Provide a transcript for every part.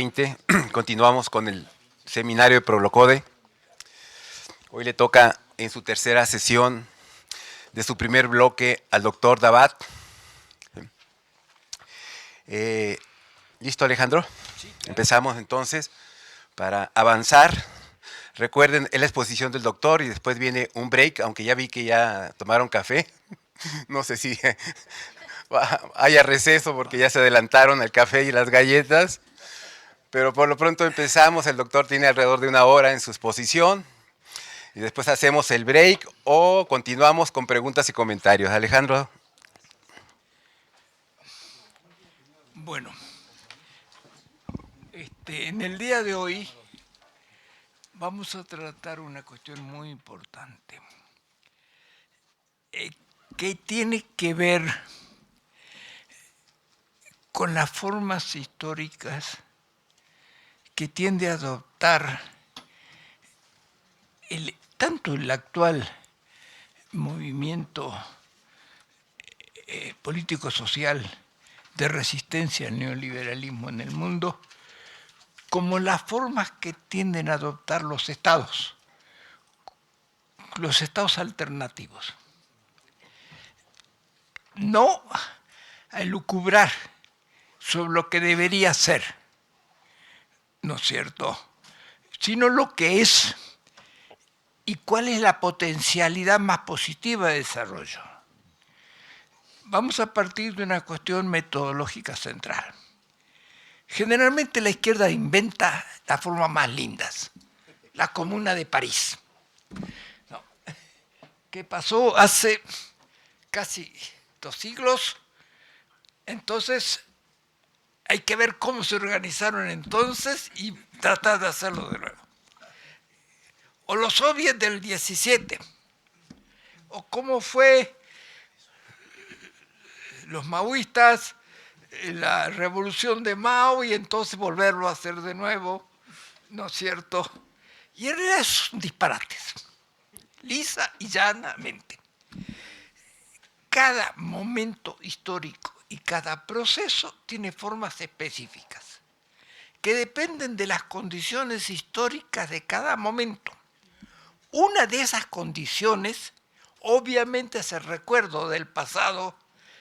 20. Continuamos con el seminario de Prolocode. Hoy le toca en su tercera sesión de su primer bloque al doctor Dabat. ¿Listo, Alejandro? Sí, claro. Empezamos entonces para avanzar. Recuerden, es la exposición del doctor y después viene un break, aunque ya vi que ya tomaron café. No sé si haya receso porque ya se adelantaron el café y las galletas. Pero por lo pronto empezamos, el doctor tiene alrededor de 1 hora en su exposición y después hacemos el break o continuamos con preguntas y comentarios. Alejandro. Bueno, en el día de hoy vamos a tratar una cuestión muy importante que tiene que ver con las formas históricas que tiende a adoptar tanto el actual movimiento político-social de resistencia al neoliberalismo en el mundo, como las formas que tienden a adoptar los estados alternativos. No a elucubrar sobre lo que debería ser, ¿no es cierto?, sino lo que es y cuál es la potencialidad más positiva de desarrollo. Vamos a partir de una cuestión metodológica central. Generalmente la izquierda inventa las formas más lindas. La Comuna de París, ¿no?, que pasó hace casi 2 siglos. Entonces hay que ver cómo se organizaron entonces y tratar de hacerlo de nuevo. O los soviets del 17, o cómo fue los maoístas, la revolución de Mao, y entonces volverlo a hacer de nuevo, ¿no es cierto? Y en realidad son disparates, lisa y llanamente. Cada momento histórico y cada proceso tiene formas específicas que dependen de las condiciones históricas de cada momento. Una de esas condiciones, obviamente, es el recuerdo del pasado,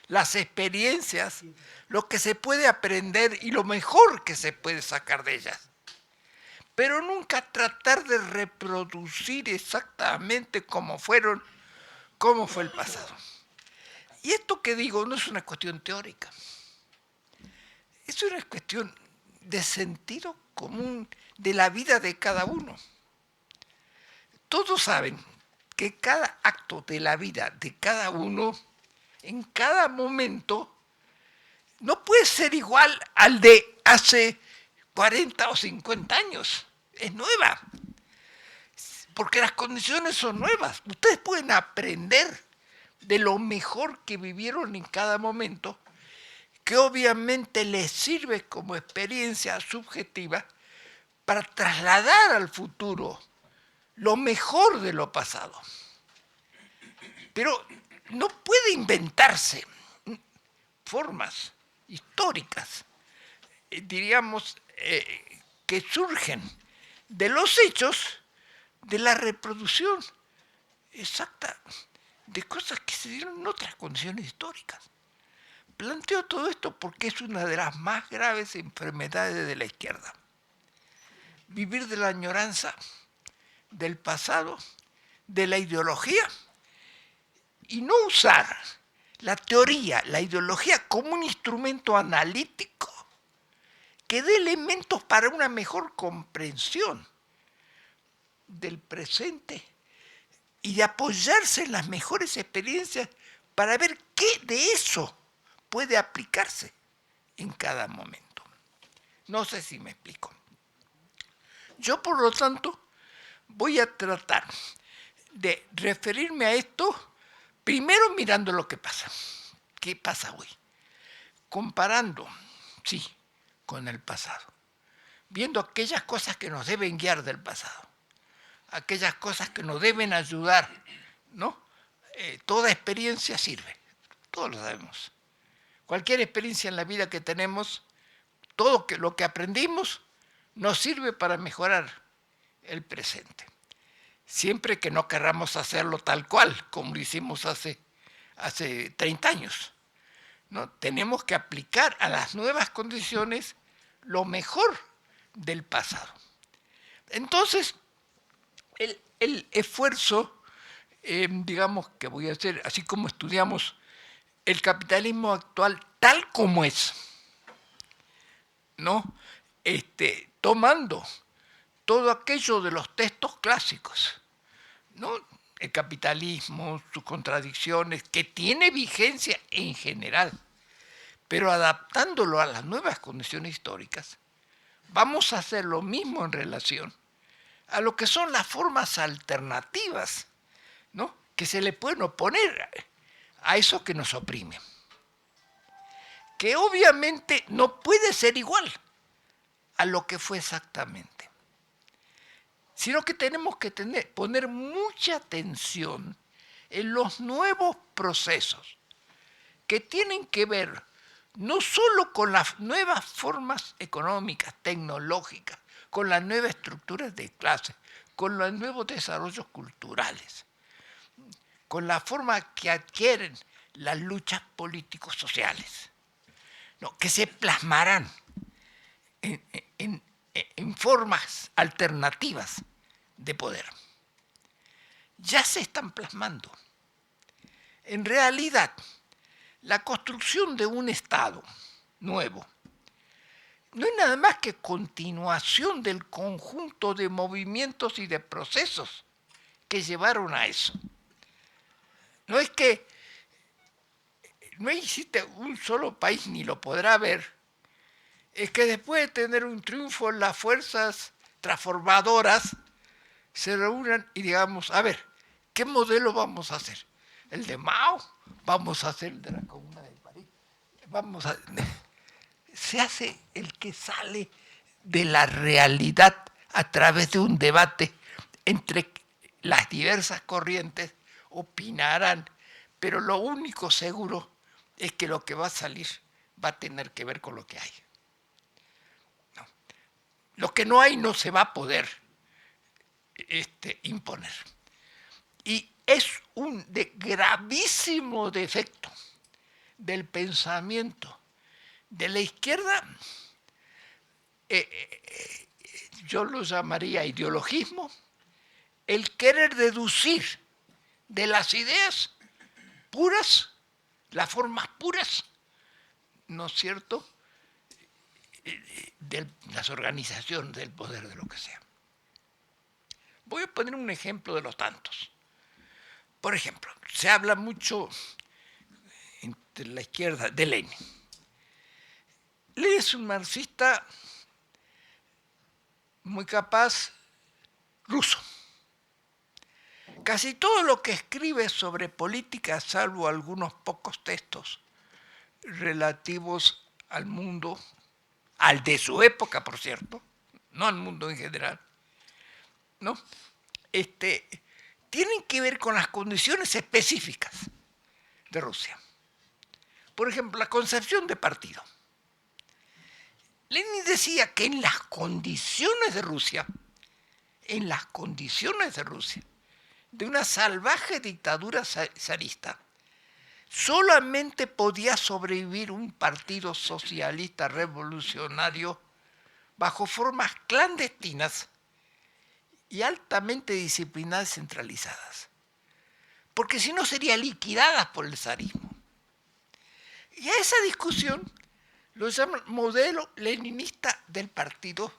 las experiencias, lo que se puede aprender y lo mejor que se puede sacar de ellas. Pero nunca tratar de reproducir exactamente cómo fue el pasado. Y esto que digo no es una cuestión teórica, es una cuestión de sentido común de la vida de cada uno. Todos saben que cada acto de la vida de cada uno, en cada momento, no puede ser igual al de hace 40 o 50 años. Es nueva, porque las condiciones son nuevas. Ustedes pueden aprender de lo mejor que vivieron en cada momento, que obviamente les sirve como experiencia subjetiva para trasladar al futuro lo mejor de lo pasado. Pero no puede inventarse formas históricas, diríamos, que surgen de los hechos de la reproducción exacta de cosas que se dieron en otras condiciones históricas. Planteo todo esto porque es una de las más graves enfermedades de la izquierda. Vivir de la añoranza, del pasado, de la ideología, y no usar la teoría, la ideología como un instrumento analítico que dé elementos para una mejor comprensión del presente y de apoyarse en las mejores experiencias para ver qué de eso puede aplicarse en cada momento. No sé si me explico. Yo, por lo tanto, voy a tratar de referirme a esto primero mirando lo que pasa. ¿Qué pasa hoy? Comparando, sí, con el pasado. Viendo aquellas cosas que nos deben guiar del pasado. Aquellas cosas que nos deben ayudar, ¿no? Toda experiencia sirve. Todos lo sabemos. Cualquier experiencia en la vida que tenemos, todo lo que aprendimos nos sirve para mejorar el presente. Siempre que no querramos hacerlo tal cual, como lo hicimos hace 30 años. ¿No? Tenemos que aplicar a las nuevas condiciones lo mejor del pasado. Entonces, el esfuerzo, digamos, que voy a hacer, así como estudiamos el capitalismo actual tal como es, ¿no? Tomando todo aquello de los textos clásicos, ¿no? El capitalismo, sus contradicciones, que tiene vigencia en general, pero adaptándolo a las nuevas condiciones históricas, vamos a hacer lo mismo en relación a lo que son las formas alternativas, ¿no? Que se le pueden oponer a eso que nos oprime. Que obviamente no puede ser igual a lo que fue exactamente, sino que tenemos que poner mucha atención en los nuevos procesos que tienen que ver no solo con las nuevas formas económicas, tecnológicas, con las nuevas estructuras de clase, con los nuevos desarrollos culturales, con la forma que adquieren las luchas políticos sociales, ¿no? Que se plasmarán en formas alternativas de poder. Ya se están plasmando. En realidad, la construcción de un Estado nuevo no es nada más que continuación del conjunto de movimientos y de procesos que llevaron a eso. No es que no existe un solo país, ni lo podrá haber, es que después de tener un triunfo las fuerzas transformadoras se reúnan y digamos, a ver, ¿qué modelo vamos a hacer? ¿El de Mao? ¿Vamos a hacer el de la Comuna de París? Se hace el que sale de la realidad a través de un debate entre las diversas corrientes, opinarán, pero lo único seguro es que lo que va a salir va a tener que ver con lo que hay. No. Lo que no hay no se va a poder imponer. Y es un gravísimo defecto del pensamiento de la izquierda, yo lo llamaría ideologismo, el querer deducir de las ideas puras, las formas puras, ¿no es cierto?, de las organizaciones del poder, de lo que sea. Voy a poner un ejemplo de los tantos. Por ejemplo, se habla mucho entre la izquierda de Lenin. Lenin es un marxista muy capaz, ruso. Casi todo lo que escribe sobre política, salvo algunos pocos textos relativos al mundo, al de su época, por cierto, no al mundo en general, ¿no? Tienen que ver con las condiciones específicas de Rusia. Por ejemplo, la concepción de partido. Lenin decía que en las condiciones de Rusia, de una salvaje dictadura zarista, solamente podía sobrevivir un partido socialista revolucionario bajo formas clandestinas y altamente disciplinadas y centralizadas, porque si no serían liquidadas por el zarismo. Y a esa discusión lo llaman modelo leninista del partido,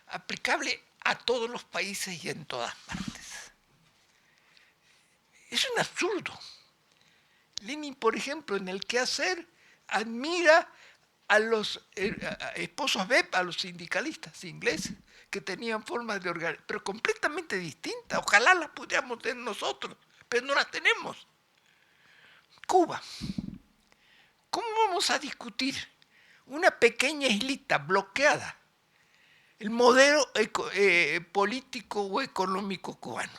aplicable a todos los países y en todas partes. Es un absurdo. Lenin, por ejemplo, en el quehacer, admira a los esposos BEP, a los sindicalistas ingleses, que tenían formas de organizar, pero completamente distintas. Ojalá las pudiéramos tener nosotros, pero no las tenemos. Cuba. ¿Cómo vamos a discutir una pequeña islita bloqueada, el modelo político o económico cubano?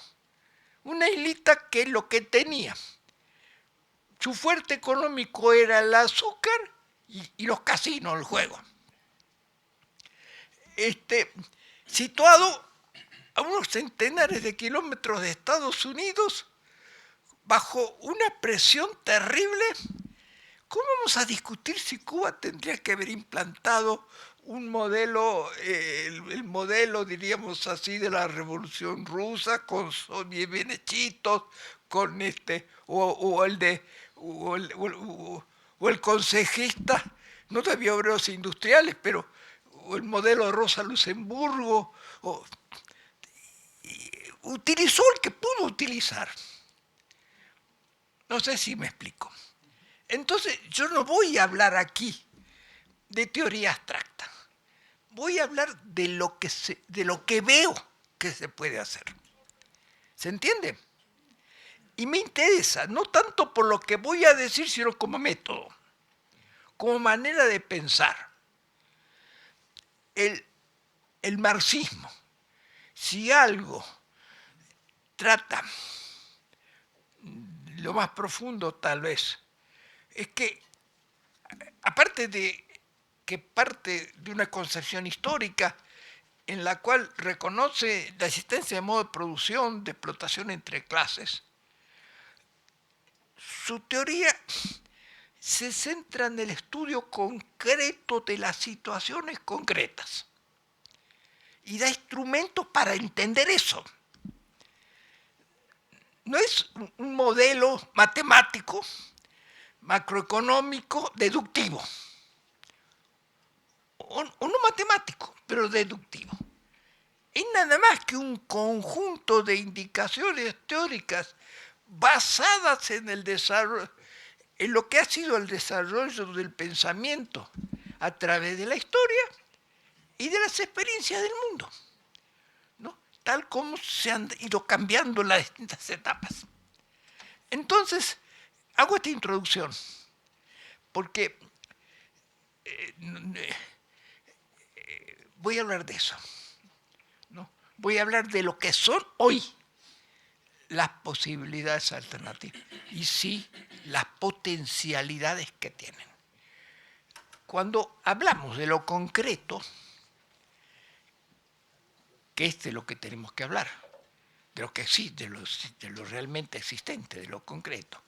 Una islita que lo que tenía, su fuerte económico era el azúcar y los casinos, el juego. situado a unos centenares de kilómetros de Estados Unidos, bajo una presión terrible. ¿Cómo vamos a discutir si Cuba tendría que haber implantado un modelo, el modelo, diríamos así, de la Revolución Rusa, con soviets bien hechitos, con o el consejista, no de obreros industriales, pero o el modelo de Rosa Luxemburgo, utilizó el que pudo utilizar. No sé si me explico. Entonces, yo no voy a hablar aquí de teoría abstracta. Voy a hablar de lo que veo que se puede hacer. ¿Se entiende? Y me interesa, no tanto por lo que voy a decir, sino como método, como manera de pensar. El marxismo, si algo trata, lo más profundo tal vez, es que, aparte de que parte de una concepción histórica en la cual reconoce la existencia de modo de producción, de explotación entre clases, su teoría se centra en el estudio concreto de las situaciones concretas y da instrumentos para entender eso. No es un modelo matemático, macroeconómico, deductivo. O no matemático, pero deductivo. Es nada más que un conjunto de indicaciones teóricas basadas en el desarrollo, en lo que ha sido el desarrollo del pensamiento a través de la historia y de las experiencias del mundo, ¿no? Tal como se han ido cambiando las distintas etapas. Entonces, hago esta introducción porque voy a hablar de eso, ¿no? Voy a hablar de lo que son hoy las posibilidades alternativas y sí las potencialidades que tienen. Cuando hablamos de lo concreto, que es de lo que tenemos que hablar, de lo que existe, de lo realmente existente, de lo concreto,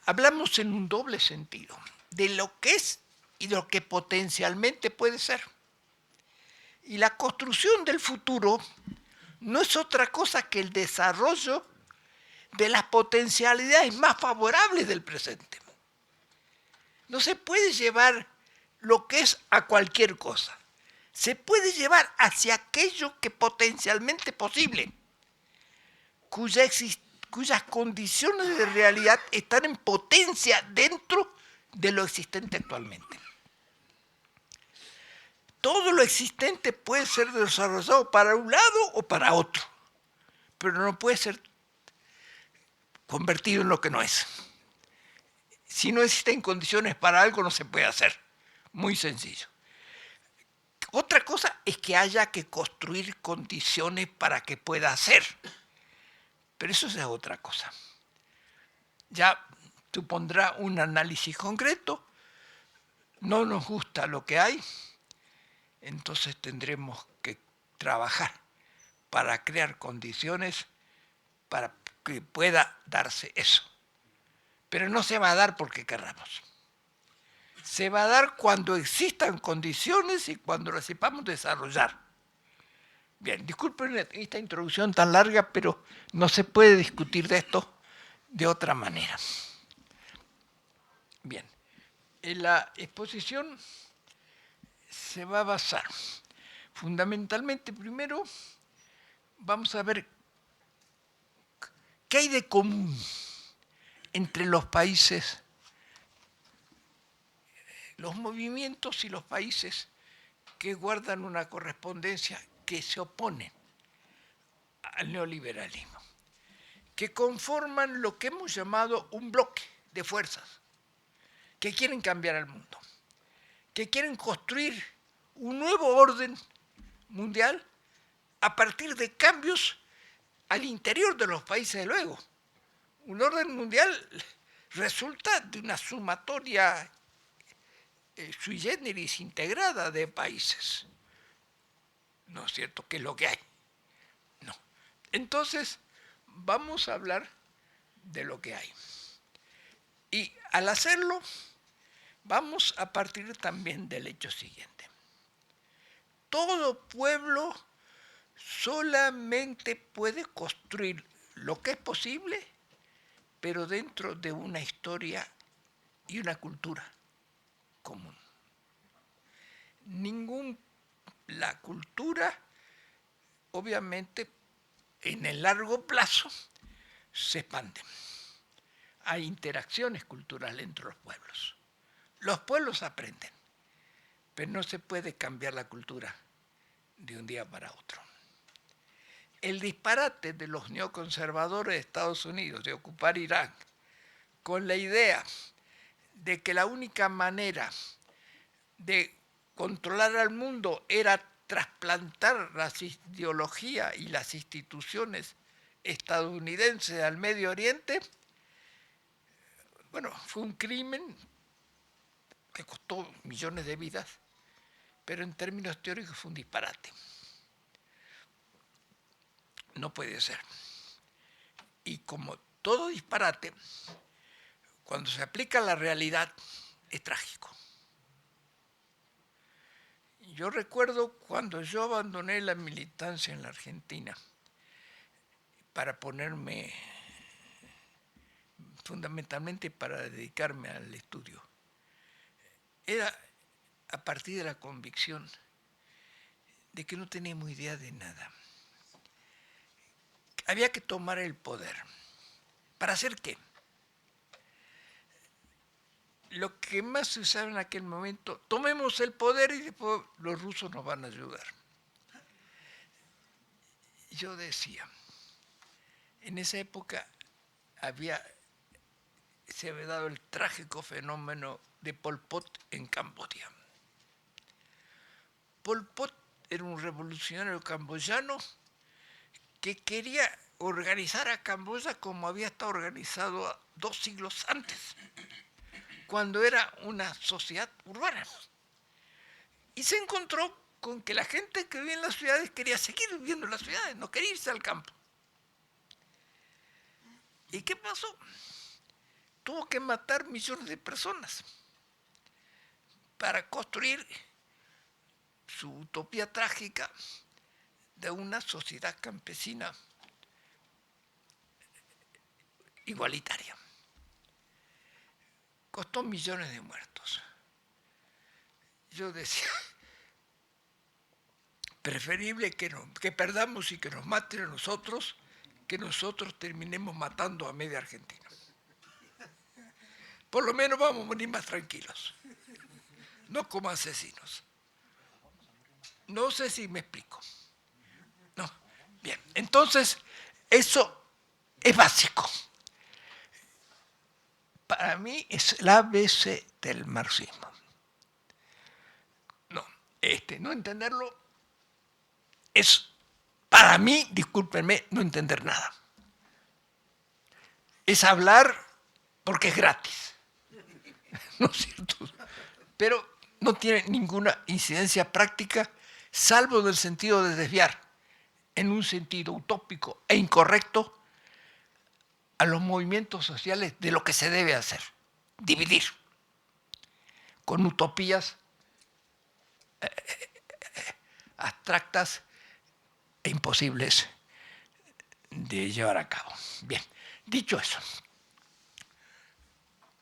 hablamos en un doble sentido, de lo que es y de lo que potencialmente puede ser. Y la construcción del futuro no es otra cosa que el desarrollo de las potencialidades más favorables del presente. No se puede llevar lo que es a cualquier cosa. Se puede llevar hacia aquello que potencialmente es posible, cuyas condiciones de realidad están en potencia dentro de lo existente actualmente. Todo lo existente puede ser desarrollado para un lado o para otro, pero no puede ser convertido en lo que no es. Si no existen condiciones para algo, no se puede hacer. Muy sencillo. Otra cosa es que haya que construir condiciones para que pueda hacer. Pero eso es otra cosa. Ya supondrá un análisis concreto. No nos gusta lo que hay, entonces tendremos que trabajar para crear condiciones para que pueda darse eso. Pero no se va a dar porque querramos. Se va a dar cuando existan condiciones y cuando las sepamos desarrollar. Bien, disculpen esta introducción tan larga, pero no se puede discutir de esto de otra manera. Bien, en la exposición se va a basar fundamentalmente, primero, vamos a ver qué hay de común entre los países, los movimientos y los países que guardan una correspondencia, que se oponen al neoliberalismo, que conforman lo que hemos llamado un bloque de fuerzas, que quieren cambiar el mundo, que quieren construir un nuevo orden mundial a partir de cambios al interior de los países, luego. Un orden mundial resulta de una sumatoria sui generis integrada de países. cierto?, que es lo que hay. No. Entonces, vamos a hablar de lo que hay. Y al hacerlo, vamos a partir también del hecho siguiente. Todo pueblo solamente puede construir lo que es posible, pero dentro de una historia y una cultura común. La cultura, obviamente, en el largo plazo, se expande. Hay interacciones culturales entre los pueblos. Los pueblos aprenden, pero no se puede cambiar la cultura de un día para otro. El disparate de los neoconservadores de Estados Unidos de ocupar Irak con la idea de que la única manera de controlar al mundo era trasplantar la ideología y las instituciones estadounidenses al Medio Oriente, bueno, fue un crimen que costó millones de vidas, pero en términos teóricos fue un disparate. No puede ser. Y como todo disparate, cuando se aplica a la realidad, es trágico. Yo recuerdo cuando yo abandoné la militancia en la Argentina para ponerme, fundamentalmente para dedicarme al estudio, era a partir de la convicción de que no teníamos idea de nada. Había que tomar el poder. ¿Para hacer qué? Lo que más se usaba en aquel momento, tomemos el poder y después los rusos nos van a ayudar. Yo decía, en esa época se había dado el trágico fenómeno de Pol Pot en Camboya. Pol Pot era un revolucionario camboyano que quería organizar a Camboya como había estado organizado 2 siglos antes, cuando era una sociedad urbana. Y se encontró con que la gente que vivía en las ciudades quería seguir viviendo en las ciudades, no quería irse al campo. ¿Y qué pasó? Tuvo que matar millones de personas para construir su utopía trágica de una sociedad campesina igualitaria. Costó millones de muertos. Yo decía, preferible que perdamos y que nos maten a nosotros, que nosotros terminemos matando a media Argentina. Por lo menos vamos a morir más tranquilos, no como asesinos. No sé si me explico. No. Bien, entonces, eso es básico. Para mí es el ABC del marxismo. No entenderlo es, para mí, discúlpenme, no entender nada. Es hablar porque es gratis. ¿No es cierto? Pero no tiene ninguna incidencia práctica, salvo en el sentido de desviar, en un sentido utópico e incorrecto, a los movimientos sociales de lo que se debe hacer, dividir, con utopías abstractas e imposibles de llevar a cabo. Bien, dicho eso,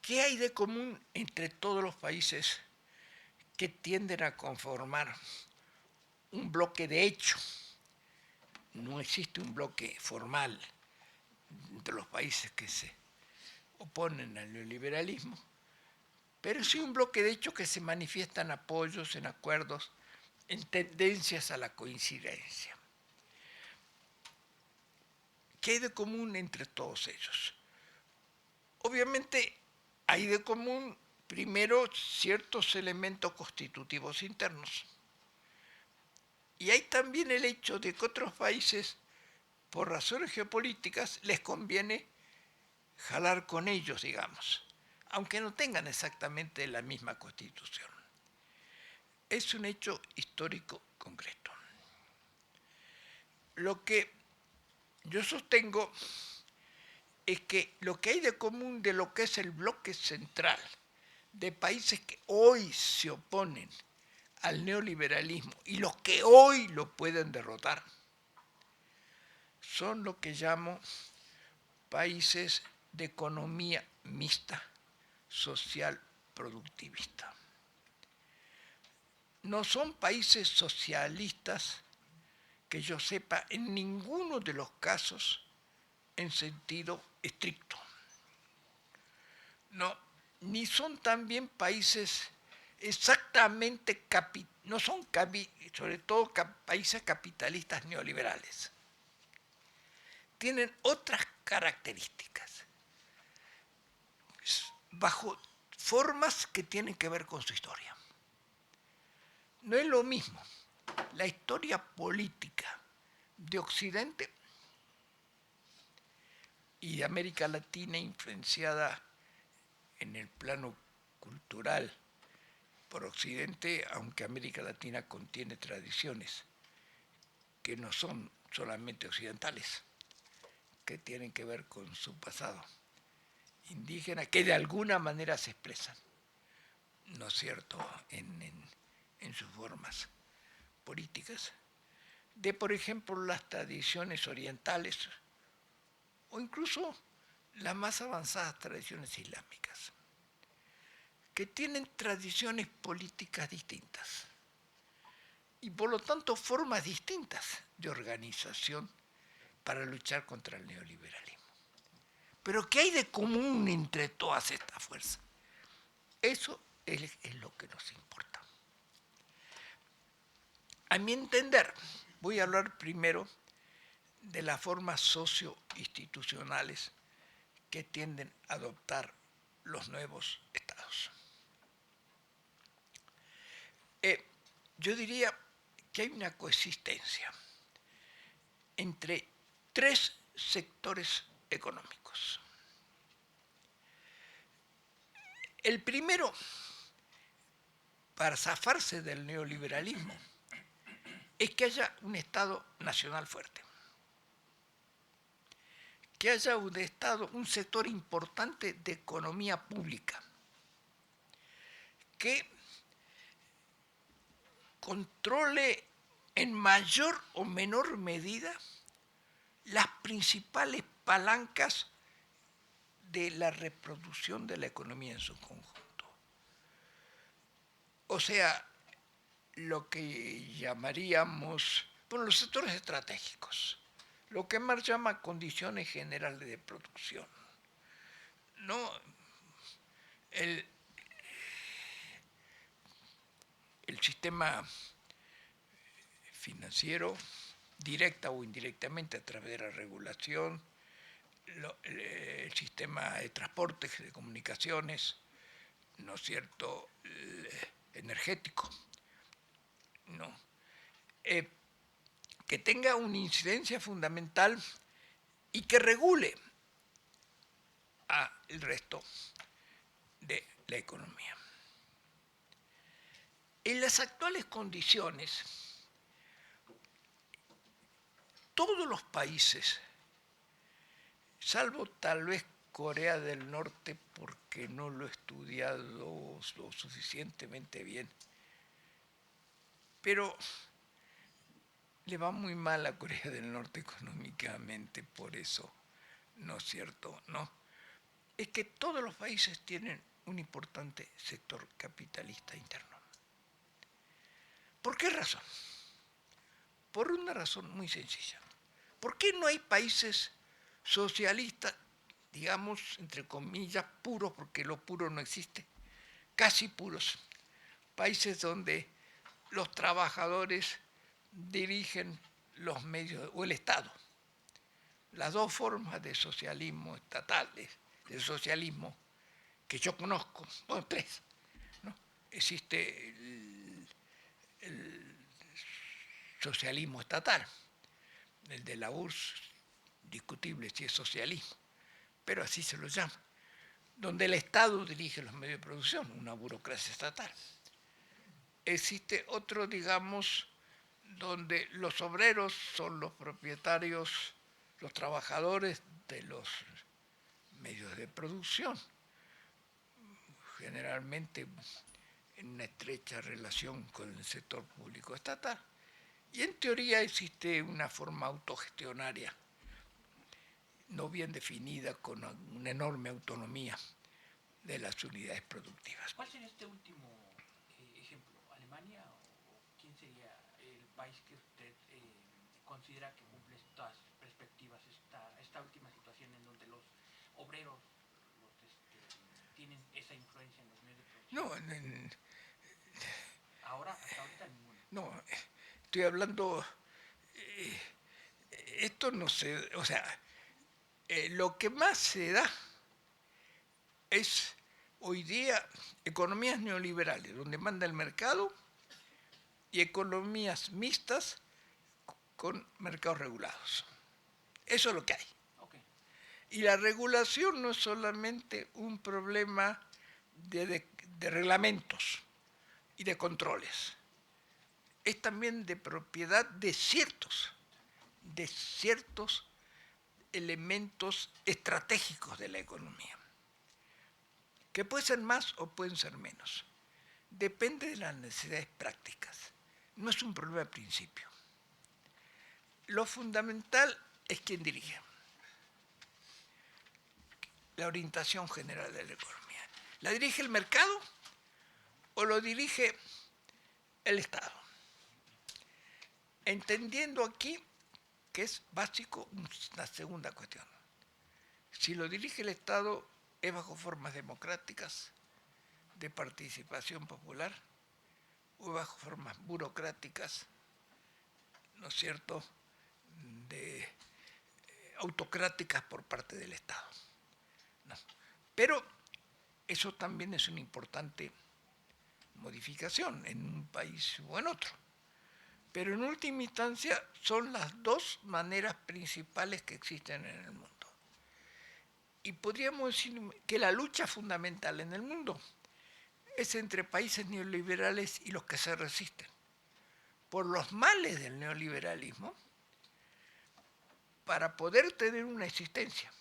¿qué hay de común entre todos los países que tienden a conformar un bloque de hecho? No existe un bloque formal entre los países que se oponen al neoliberalismo, pero sí un bloque de hecho que se manifiesta en apoyos, en acuerdos, en tendencias a la coincidencia. ¿Qué hay de común entre todos ellos? Obviamente hay de común, primero, ciertos elementos constitutivos internos. Y hay también el hecho de que otros países, por razones geopolíticas, les conviene jalar con ellos, digamos, aunque no tengan exactamente la misma constitución. Es un hecho histórico concreto. lo que yo sostengo es que lo que hay de común de lo que es el bloque central de países que hoy se oponen al neoliberalismo y los que hoy lo pueden derrotar son lo que llamo países de economía mixta, social, productivista. No son países socialistas que yo sepa en ninguno de los casos en sentido estricto. No, ni son también países exactamente, no son sobre todo países capitalistas neoliberales. Tienen otras características, bajo formas que tienen que ver con su historia. No es lo mismo la historia política de Occidente y de América Latina influenciada en el plano cultural por Occidente, aunque América Latina contiene tradiciones que no son solamente occidentales, que tienen que ver con su pasado indígena, que de alguna manera se expresan, ¿no es cierto?, en sus formas políticas, de, por ejemplo, las tradiciones orientales o incluso las más avanzadas tradiciones islámicas, que tienen tradiciones políticas distintas y por lo tanto formas distintas de organización para luchar contra el neoliberalismo. Pero ¿qué hay de común entre todas estas fuerzas? Eso es lo que nos importa. A mi entender, voy a hablar primero de las formas socio-institucionales que tienden a adoptar los nuevos estados. Yo diría que hay una coexistencia entre tres sectores económicos. El primero, para zafarse del neoliberalismo, es que haya un Estado nacional fuerte, que haya un Estado, un sector importante de economía pública, que controle en mayor o menor medida las principales palancas de la reproducción de la economía en su conjunto. O sea, lo que llamaríamos, bueno, los sectores estratégicos, lo que Marx llama condiciones generales de producción. No, el sistema financiero, directa o indirectamente a través de la regulación, el sistema de transportes, de comunicaciones, ¿no es cierto?, energético, ¿no? Que tenga una incidencia fundamental y que regule al resto de la economía. En las actuales condiciones, todos los países, salvo tal vez Corea del Norte, porque no lo he estudiado lo suficientemente bien, pero le va muy mal a Corea del Norte económicamente por eso, ¿no es cierto?, ¿no? Es que todos los países tienen un importante sector capitalista interno. ¿Por qué razón? Por una razón muy sencilla. ¿Por qué no hay países socialistas, digamos, entre comillas, puros, porque lo puro no existe, casi puros? Países donde los trabajadores dirigen los medios, o el Estado. Las dos formas de socialismo estatales, de socialismo que yo conozco, bueno, tres, ¿no? Existe el socialismo estatal, el de la URSS, discutible si es socialismo, pero así se lo llama, donde el Estado dirige los medios de producción, una burocracia estatal. Existe otro, digamos, donde los obreros son los propietarios, los trabajadores de los medios de producción, generalmente en una estrecha relación con el sector público estatal. Y en teoría existe una forma autogestionaria, no bien definida, con una enorme autonomía de las unidades productivas. ¿Cuál sería este último ejemplo? ¿Alemania o quién sería el país que usted considera que cumple estas perspectivas, esta última situación en donde los obreros tienen esa influencia en los medios de producción? Hasta ahorita ninguno. No, estoy hablando, esto no se, o sea, lo que más se da es hoy día economías neoliberales, donde manda el mercado, y economías mixtas con mercados regulados. Eso es lo que hay. Okay. Y la regulación no es solamente un problema de reglamentos y de controles, es también de propiedad de ciertos elementos estratégicos de la economía, que pueden ser más o pueden ser menos. Depende de las necesidades prácticas. No es un problema de principio. Lo fundamental es quién dirige. La orientación general de la economía. ¿La dirige el mercado o lo dirige el Estado? Entendiendo aquí que es básico una segunda cuestión. Si lo dirige el Estado, es bajo formas democráticas de participación popular o bajo formas burocráticas, ¿no es cierto?, de autocráticas por parte del Estado. No. Pero eso también es una importante modificación en un país o en otro. Pero en última instancia son las dos maneras principales que existen en el mundo. Y podríamos decir que la lucha fundamental en el mundo es entre países neoliberales y los que se resisten. Por los males del neoliberalismo, para poder tener una existencia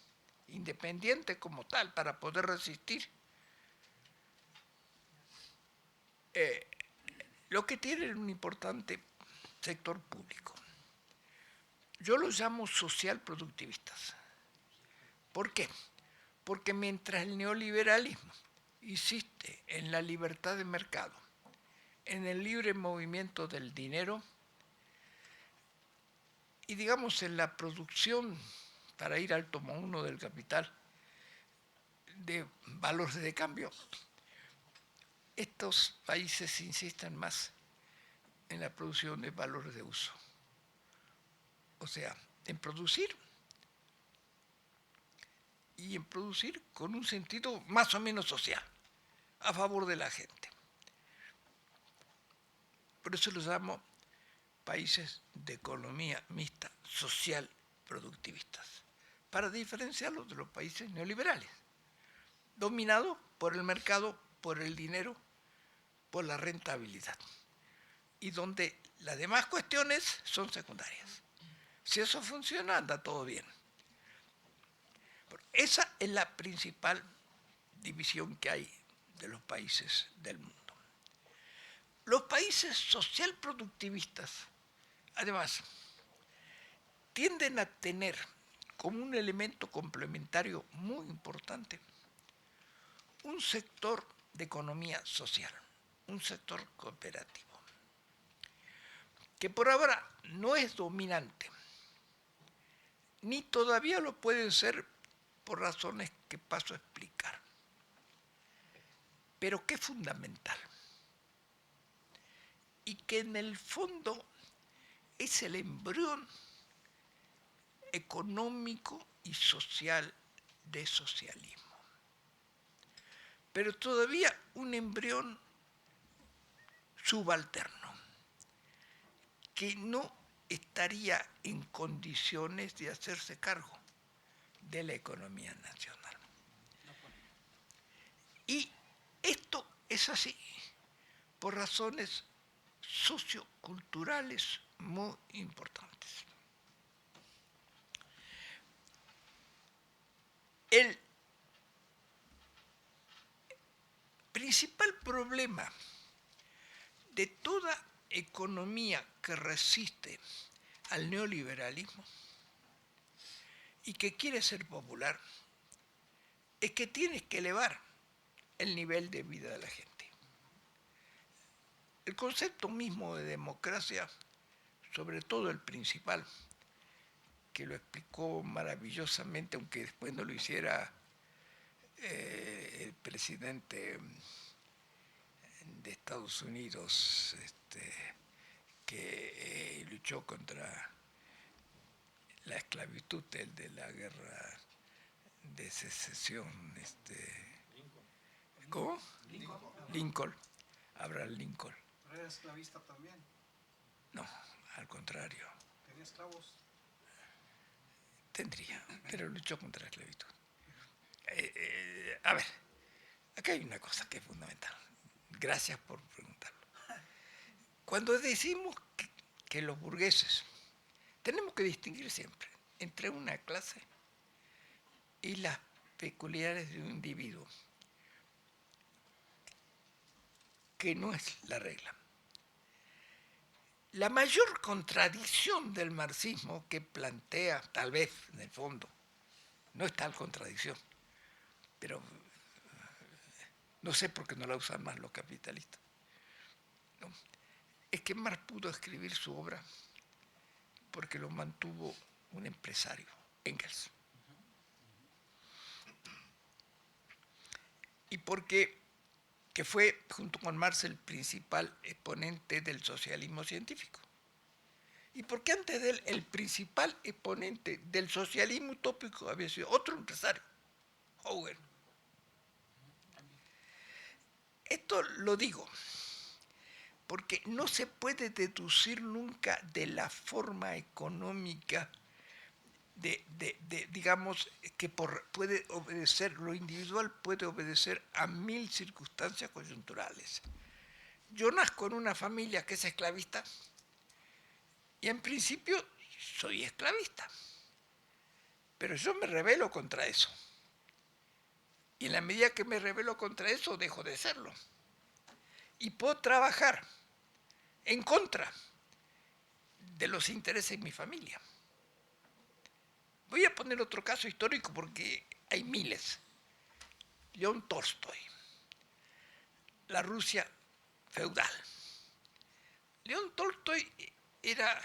independiente como tal, para poder resistir, lo que tiene un importante sector público. Yo los llamo social productivistas. ¿Por qué? Porque mientras el neoliberalismo insiste en la libertad de mercado, en el libre movimiento del dinero y digamos en la producción, para ir al tomo 1 del capital, de valores de cambio, estos países insisten más en la producción de valores de uso. O sea, en producir y en producir con un sentido más o menos social, a favor de la gente. Por eso los llamo países de economía mixta, social, productivistas, para diferenciarlos de los países neoliberales, dominados por el mercado, por el dinero, por la rentabilidad, y donde las demás cuestiones son secundarias. Si eso funciona, anda todo bien. Esa es la principal división que hay de los países del mundo. Los países social productivistas, además, tienden a tener como un elemento complementario muy importante un sector de economía social, un sector cooperativo, que por ahora no es dominante, ni todavía lo pueden ser por razones que paso a explicar, pero que es fundamental y que en el fondo es el embrión económico y social de socialismo. Pero todavía un embrión subalterno, que no estaría en condiciones de hacerse cargo de la economía nacional. Y esto es así por razones socioculturales muy importantes. El principal problema de toda economía que resiste al neoliberalismo y que quiere ser popular es que tienes que elevar el nivel de vida de la gente. El concepto mismo de democracia, sobre todo el principal, que lo explicó maravillosamente, aunque después no lo hiciera el presidente de Estados Unidos, que luchó contra la esclavitud, el de la guerra de secesión, ¿cómo? Lincoln, Abraham Lincoln. ¿Pero era esclavista también? No, al contrario. ¿Tenía esclavos? Tendría, pero luchó contra la esclavitud. A ver, acá hay una cosa que es fundamental. Gracias por preguntarlo. Cuando decimos que los burgueses, tenemos que distinguir siempre entre una clase y las peculiaridades de un individuo, que no es la regla. La mayor contradicción del marxismo que plantea, tal vez en el fondo, no es tal contradicción, pero no sé por qué no la usan más los capitalistas, ¿no? Es que Marx pudo escribir su obra porque lo mantuvo un empresario, Engels. Y porque que fue, junto con Marx, el principal exponente del socialismo científico. Y porque antes de él, el principal exponente del socialismo utópico había sido otro empresario, Haugen. Esto lo digo porque no se puede deducir nunca de la forma económica digamos, que puede obedecer, lo individual puede obedecer a 1000 circunstancias coyunturales. Yo nazco en una familia que es esclavista y en principio soy esclavista, pero yo me rebelo contra eso. Y en la medida que me rebelo contra eso, dejo de serlo. Y puedo trabajar en contra de los intereses de mi familia. Voy a poner otro caso histórico porque hay miles. León Tolstoy, la Rusia feudal. León Tolstoy era,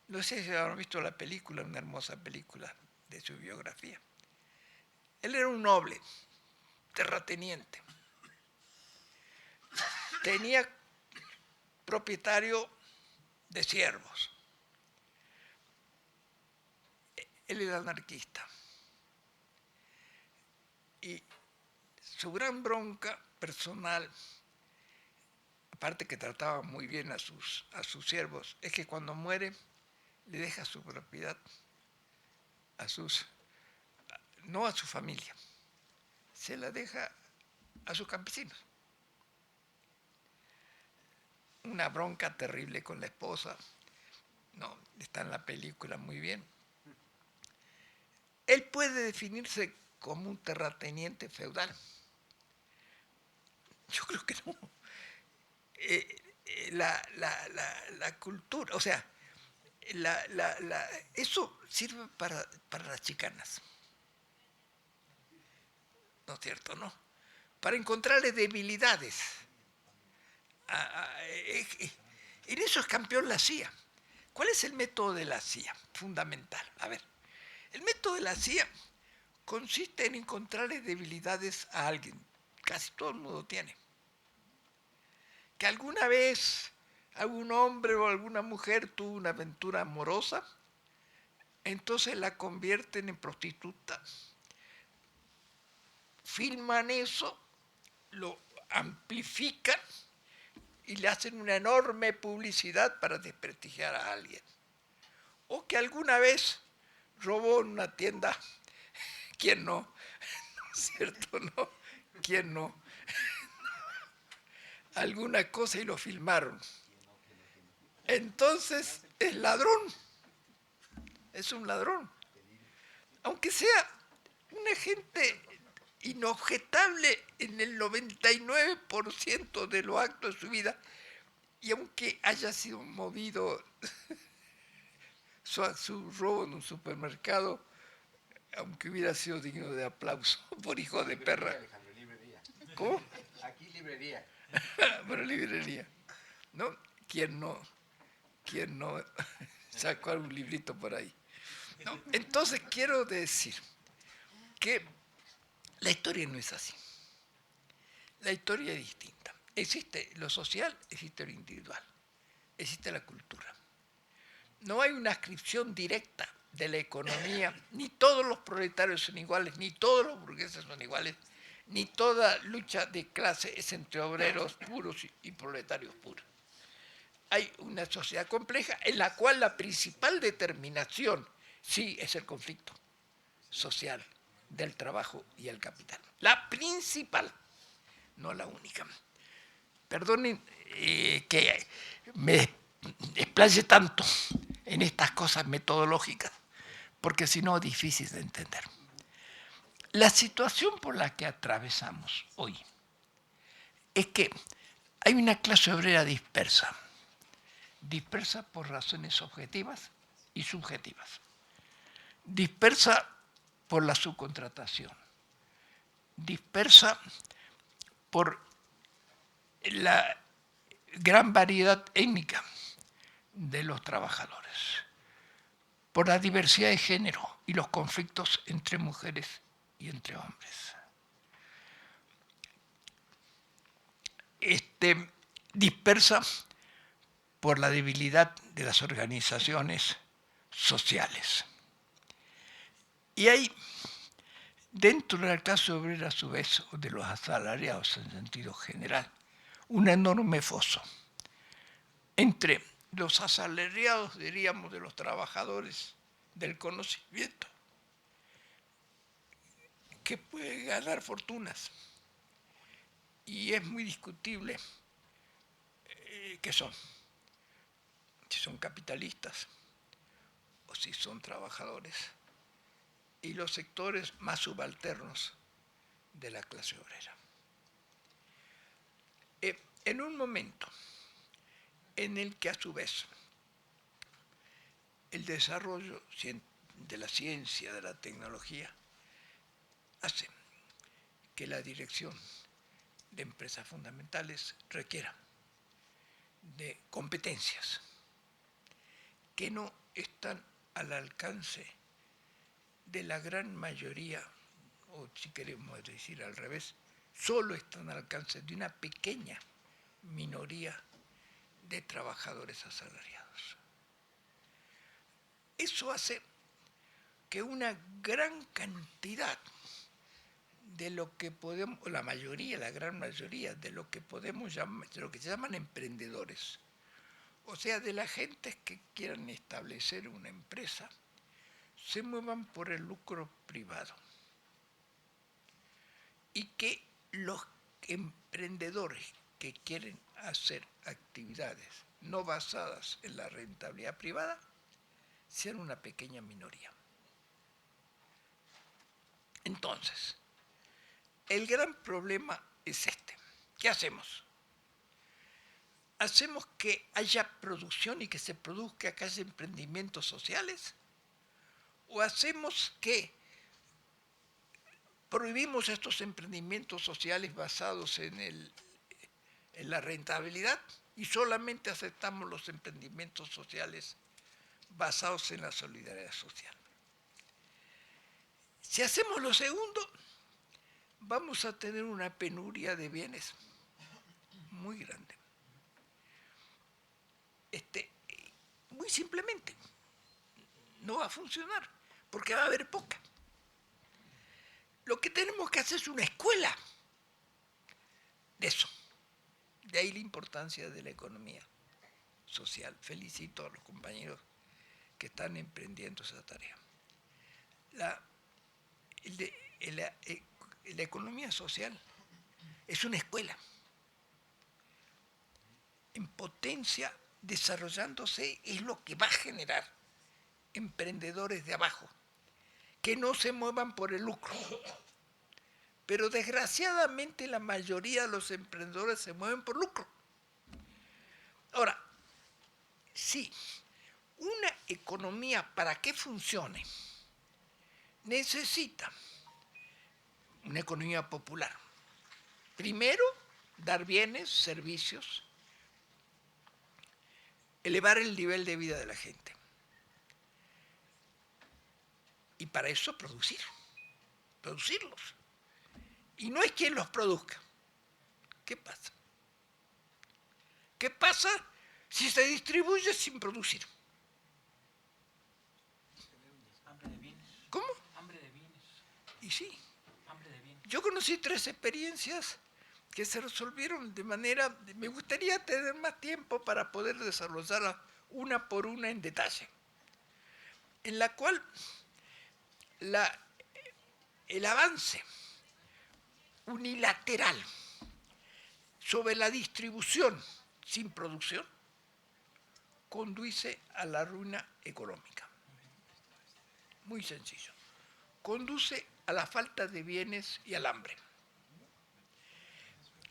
no sé si habrán visto la película, una hermosa película de su biografía. Él era un noble, terrateniente. Tenía propietario de siervos. Él era anarquista. Y su gran bronca personal, aparte que trataba muy bien a sus siervos, es que cuando muere le deja su propiedad no a su familia, se la deja a sus campesinos. Una bronca terrible con la esposa, no, está en la película muy bien. Él puede definirse como un terrateniente feudal. Yo creo que no. La cultura, o sea, eso sirve para las chicanas. ¿No es cierto? ¿No? Para encontrarle debilidades. En eso es campeón la CIA. ¿Cuál es el método de la CIA? Fundamental. A ver, el método de la CIA consiste en encontrarle debilidades a alguien. Casi todo el mundo tiene. Que alguna vez algún hombre o alguna mujer tuvo una aventura amorosa, entonces la convierten en prostituta, filman eso, lo amplifican y le hacen una enorme publicidad para desprestigiar a alguien. O que alguna vez robó en una tienda, ¿quién no? ¿No es cierto? ¿No? ¿Quién no? Alguna cosa y lo filmaron. Entonces, es ladrón, es un ladrón. Aunque sea una gente inobjetable en el 99% de los actos de su vida, y aunque haya sido movido su robo en un supermercado, aunque hubiera sido digno de aplauso por hijo de perra. ¿Cómo? Aquí librería. Bueno, librería. ¿No? ¿Quién no? ¿Quién no sacó algún librito por ahí? ¿No? Entonces quiero decir que la historia no es así. La historia es distinta. Existe lo social, existe lo individual, existe la cultura. No hay una ascripción directa de la economía, ni todos los proletarios son iguales, ni todos los burgueses son iguales, ni toda lucha de clase es entre obreros puros y proletarios puros. Hay una sociedad compleja en la cual la principal determinación sí es el conflicto social del trabajo y el capital. La principal, no la única. Perdonen que me desplaye tanto en estas cosas metodológicas, porque si no es difícil de entender. La situación por la que atravesamos hoy es que hay una clase obrera dispersa por razones objetivas y subjetivas, dispersa por la subcontratación, dispersa por la gran variedad étnica de los trabajadores, por la diversidad de género y los conflictos entre mujeres y entre hombres. Dispersa por la debilidad de las organizaciones sociales. Y hay, dentro de la clase obrera, a su vez, o de los asalariados en sentido general, un enorme foso entre los asalariados, diríamos, de los trabajadores del conocimiento, que pueden ganar fortunas. Y es muy discutible qué son, si son capitalistas o si son trabajadores, y los sectores más subalternos de la clase obrera. En un momento en el que a su vez el desarrollo de la ciencia, de la tecnología, hace que la dirección de empresas fundamentales requiera de competencias que no están al alcance de la gran mayoría, o si queremos decir al revés, solo están al alcance de una pequeña minoría de trabajadores asalariados. Eso hace que una gran cantidad de lo que podemos, la mayoría, la gran mayoría de lo que podemos llamar, de lo que se llaman emprendedores, o sea, de la gente que quieran establecer una empresa, se muevan por el lucro privado. Y que los emprendedores que quieren hacer actividades no basadas en la rentabilidad privada sean una pequeña minoría. Entonces, el gran problema es este. ¿Qué hacemos? ¿Hacemos que haya producción y que se produzca, que haya emprendimientos sociales? ¿O hacemos que prohibimos estos emprendimientos sociales basados en la rentabilidad y solamente aceptamos los emprendimientos sociales basados en la solidaridad social? Si hacemos lo segundo, vamos a tener una penuria de bienes muy grande. Muy simplemente, no va a funcionar, porque va a haber poca. Lo que tenemos que hacer es una escuela de eso. De ahí la importancia de la economía social. Felicito a los compañeros que están emprendiendo esa tarea. La economía social es una escuela en potencia desarrollándose es lo que va a generar emprendedores de abajo, que no se muevan por el lucro. Pero desgraciadamente la mayoría de los emprendedores se mueven por lucro. Ahora, sí, una economía para que funcione necesita una economía popular. Primero, dar bienes, servicios, elevar el nivel de vida de la gente. Y para eso producirlos. Y no es quien los produzca. ¿Qué pasa? ¿Qué pasa si se distribuye sin producir? Hambre de bienes. ¿Cómo? Hambre de bienes. Y sí. Hambre de bienes. Yo conocí 3 experiencias que se resolvieron de manera... Me gustaría tener más tiempo para poder desarrollarlas una por una en detalle. En la cual el avance unilateral sobre la distribución sin producción conduce a la ruina económica. Muy sencillo. Conduce a la falta de bienes y al hambre.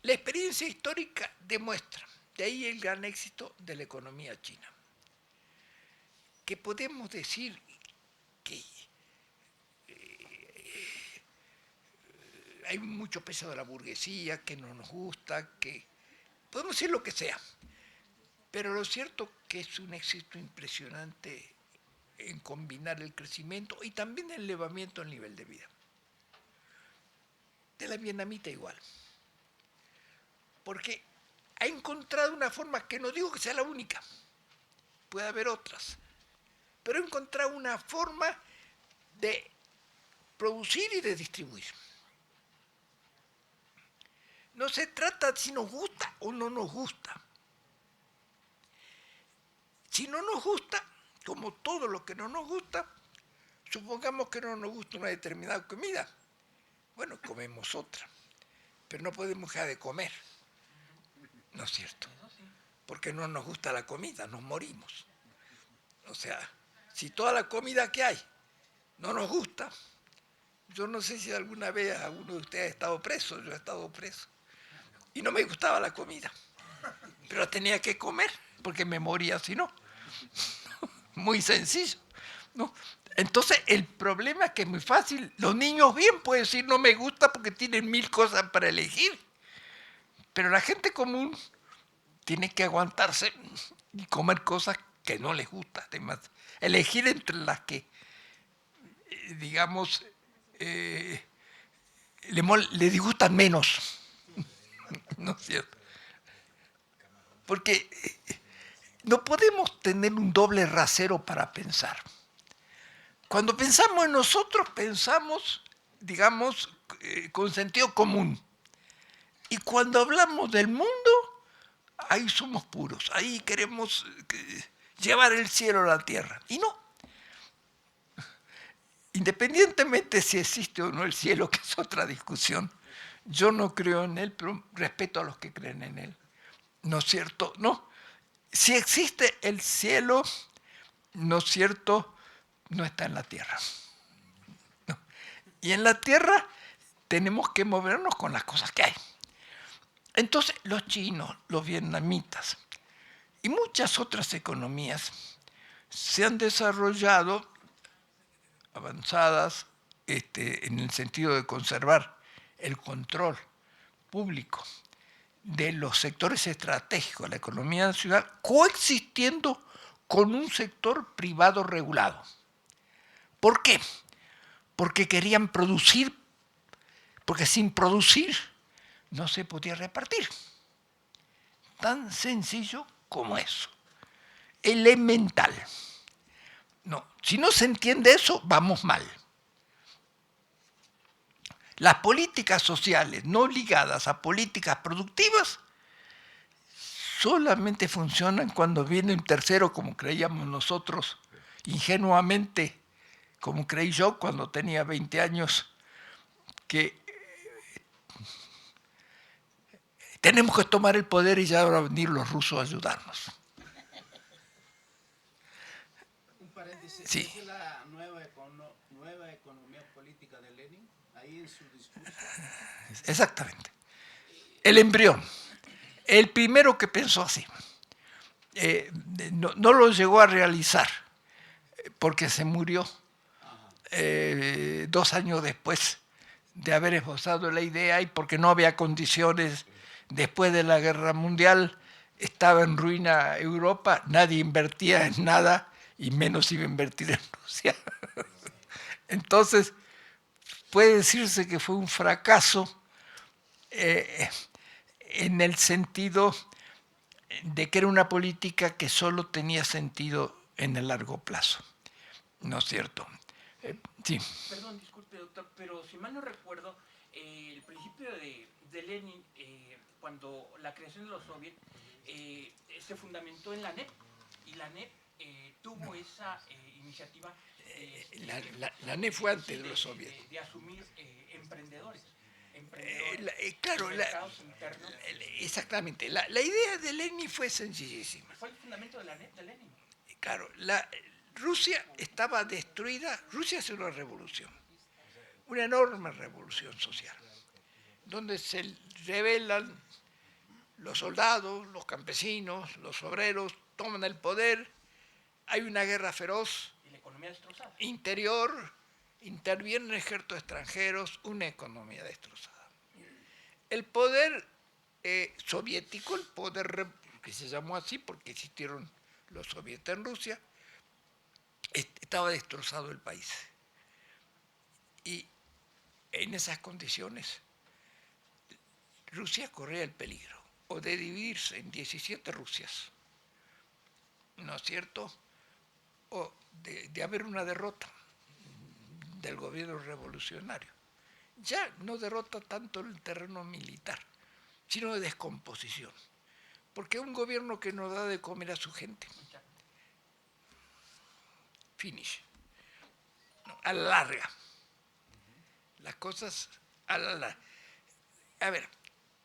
La experiencia histórica demuestra, de ahí el gran éxito de la economía china, que podemos decir que hay mucho peso de la burguesía, que no nos gusta, que podemos decir lo que sea, pero lo cierto que es un éxito impresionante en combinar el crecimiento y también el elevamiento del nivel de vida. De la vietnamita igual, porque ha encontrado una forma, que no digo que sea la única, puede haber otras, pero ha encontrado una forma de producir y de distribuir. No se trata de si nos gusta o no nos gusta. Si no nos gusta, como todo lo que no nos gusta, supongamos que no nos gusta una determinada comida. Bueno, comemos otra, pero no podemos dejar de comer. ¿No es cierto? Porque no nos gusta la comida, nos morimos. O sea, si toda la comida que hay no nos gusta, yo no sé si alguna vez alguno de ustedes ha estado preso, yo he estado preso. Y no me gustaba la comida, pero tenía que comer, porque me moría si no. Muy sencillo, ¿no? Entonces, el problema es que es muy fácil. Los niños bien pueden decir no me gusta porque tienen 1000 cosas para elegir. Pero la gente común tiene que aguantarse y comer cosas que no les gusta. Además, elegir entre las que, digamos, le disgustan menos. ¿No es cierto? Porque no podemos tener un doble rasero para pensar. Cuando pensamos en nosotros, pensamos, digamos, con sentido común. Y cuando hablamos del mundo, ahí somos puros. Ahí queremos llevar el cielo a la tierra. Y no. Independientemente si existe o no el cielo, que es otra discusión, yo no creo en él, pero respeto a los que creen en él. ¿No es cierto? No. Si existe el cielo, ¿no es cierto?, no está en la tierra. No. Y en la tierra tenemos que movernos con las cosas que hay. Entonces, los chinos, los vietnamitas y muchas otras economías se han desarrollado avanzadas en el sentido de conservar el control público de los sectores estratégicos de la economía nacional, coexistiendo con un sector privado regulado. ¿Por qué? Porque querían producir, porque sin producir no se podía repartir. Tan sencillo como eso. Elemental. No, si no se entiende eso, vamos mal. Las políticas sociales no ligadas a políticas productivas solamente funcionan cuando viene un tercero, como creíamos nosotros, ingenuamente, como creí yo cuando tenía 20 años, que tenemos que tomar el poder y ya van a venir los rusos a ayudarnos. Sí. ¿Es la nueva economía política de Lenin? Ahí en su discurso. Exactamente. El embrión. El primero que pensó así. No lo llegó a realizar porque se murió 2 años después de haber esbozado la idea y porque no había condiciones después de la Guerra Mundial, estaba en ruina Europa, nadie invertía en nada y menos iba a invertir en Rusia. Entonces, puede decirse que fue un fracaso en el sentido de que era una política que solo tenía sentido en el largo plazo. ¿No es cierto? Sí. Perdón, disculpe, doctor, pero si mal no recuerdo, el principio de Lenin, cuando la creación de los soviets, se fundamentó en la NEP, y la NEP tuvo esa iniciativa. La NEP fue antes de los soviets. De asumir emprendedores. Claro, mercados internos. exactamente. La idea de Lenin fue sencillísima. Fue el fundamento de la NEP de Lenin. Claro, Rusia estaba destruida. Rusia hace una revolución, una enorme revolución social, donde se rebelan los soldados, los campesinos, los obreros, toman el poder, hay una guerra feroz, Y la economía destrozada. interior, intervienen ejércitos extranjeros, una economía destrozada. El poder soviético, el poder que se llamó así porque existieron los soviéticos en Rusia, estaba destrozado el país. Y en esas condiciones, Rusia corría el peligro o de dividirse en 17 Rusias, ¿no es cierto? O de haber una derrota del gobierno revolucionario. Ya no derrota tanto en el terreno militar, sino de descomposición. Porque un gobierno que no da de comer a su gente, finish. No, a la larga. Las cosas a la larga. A ver,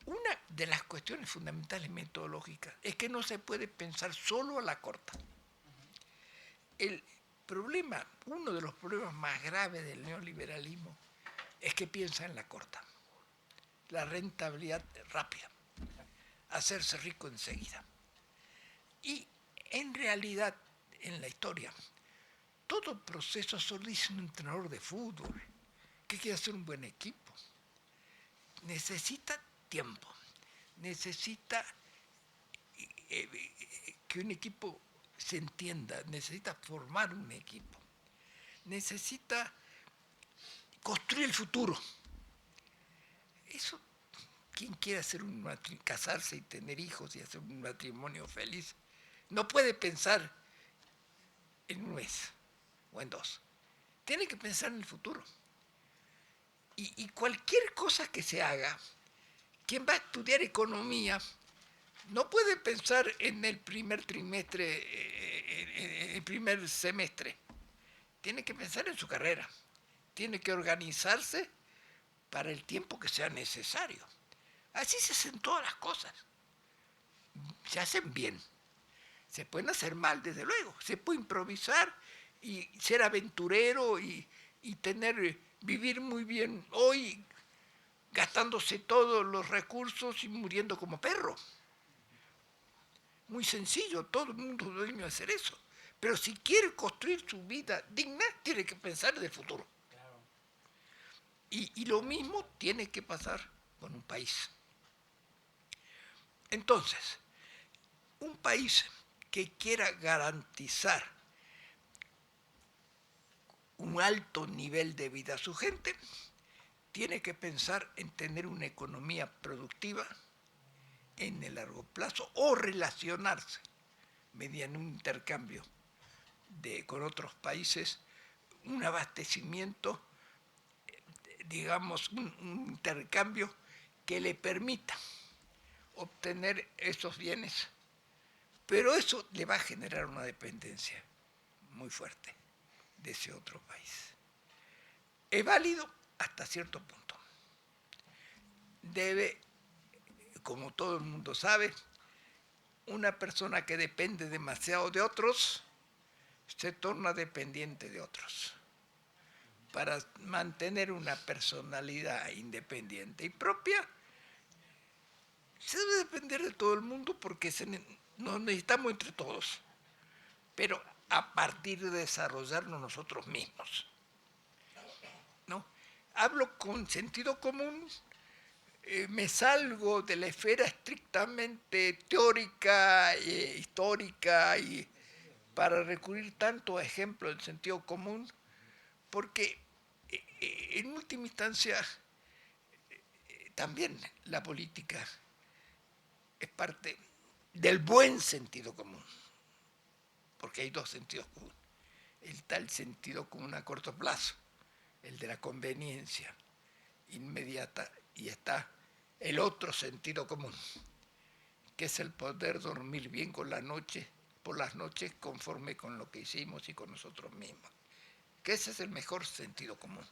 una de las cuestiones fundamentales metodológicas es que no se puede pensar solo a la corta. El problema, uno de los problemas más graves del neoliberalismo es que piensa en la corta. La rentabilidad rápida. Hacerse rico enseguida. Y en realidad, en la historia, todo proceso, solo dice un entrenador de fútbol que quiere hacer un buen equipo. Necesita tiempo, necesita que un equipo se entienda, necesita formar un equipo, necesita construir el futuro. Eso, quien quiere hacer casarse y tener hijos y hacer un matrimonio feliz, no puede pensar en un mes o en 2. Tiene que pensar en el futuro. Y cualquier cosa que se haga, quien va a estudiar economía no puede pensar en el primer trimestre, en el primer semestre. Tiene que pensar en su carrera. Tiene que organizarse para el tiempo que sea necesario. Así se hacen todas las cosas. Se hacen bien. Se pueden hacer mal, desde luego. Se puede improvisar y ser aventurero y vivir muy bien hoy, gastándose todos los recursos y muriendo como perro. Muy sencillo, todo el mundo dueño de hacer eso. Pero si quiere construir su vida digna, tiene que pensar en el futuro. Claro. Y lo mismo tiene que pasar con un país. Entonces, un país que quiera garantizar un alto nivel de vida a su gente, tiene que pensar en tener una economía productiva en el largo plazo o relacionarse mediante un intercambio con otros países, un abastecimiento, digamos, un intercambio que le permita obtener esos bienes, pero eso le va a generar una dependencia muy fuerte de ese otro país. Es válido hasta cierto punto. Debe, como todo el mundo sabe, una persona que depende demasiado de otros se torna dependiente de otros para mantener una personalidad independiente y propia. Se debe depender de todo el mundo porque nos necesitamos entre todos, pero a partir de desarrollarnos nosotros mismos, ¿no? Hablo con sentido común, me salgo de la esfera estrictamente teórica, histórica, y para recurrir tanto a ejemplos del sentido común, porque en última instancia también la política es parte del buen sentido común, porque hay dos sentidos comunes. Está el sentido común a corto plazo, el de la conveniencia inmediata, y está el otro sentido común, que es el poder dormir bien por las noches conforme con lo que hicimos y con nosotros mismos. Que ese es el mejor sentido común.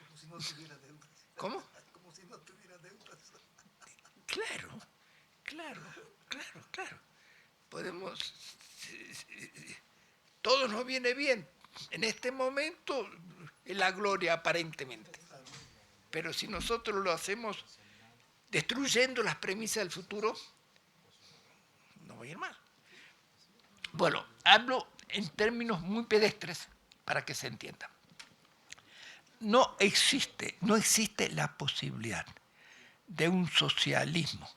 Como si no tuviera deudas. ¿Cómo? Como si no tuviera deudas. Claro. Podemos... Todo nos viene bien. En este momento es la gloria aparentemente. Pero si nosotros lo hacemos destruyendo las premisas del futuro, no va a ir mal. Bueno, hablo en términos muy pedestres para que se entienda. No existe la posibilidad de un socialismo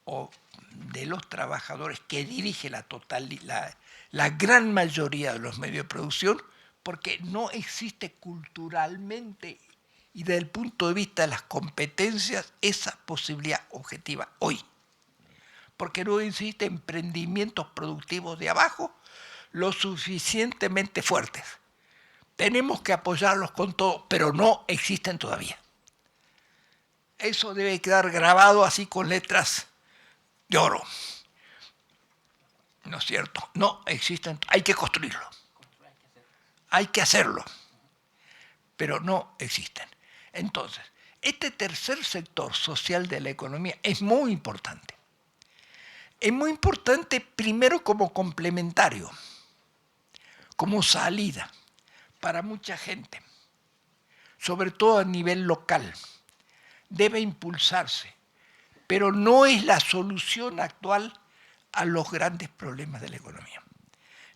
o de los trabajadores que dirige la gran mayoría de los medios de producción, porque no existe culturalmente y desde el punto de vista de las competencias esa posibilidad objetiva hoy. Porque no existe emprendimientos productivos de abajo lo suficientemente fuertes. Tenemos que apoyarlos con todo, pero no existen todavía. Eso debe quedar grabado así con letras de oro. ¿No es cierto? No existen, hay que construirlo. Hay que hacerlo. Pero no existen. Entonces, este tercer sector social de la economía es muy importante. Es muy importante primero como complementario, como salida para mucha gente, sobre todo a nivel local. Debe impulsarse, pero no es la solución actual a los grandes problemas de la economía.